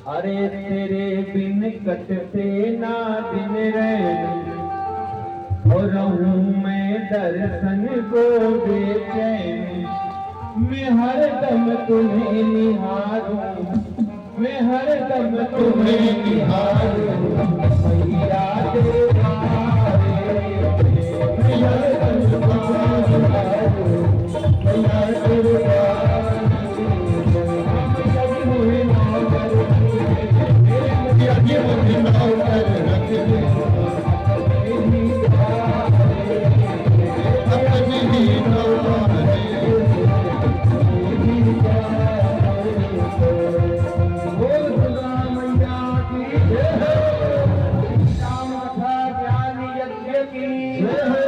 अरे तेरे बिन कटते ना दिन रैन, और रहूं मैं दर्शन को बेचैन। मैं हर दम तुम्हें निहारूं, मैं हर दम तुम्हें निहारूं, मैया तेरे मैं हर दम तुम्हें निहारूं, मैया तेरे ये की जय हो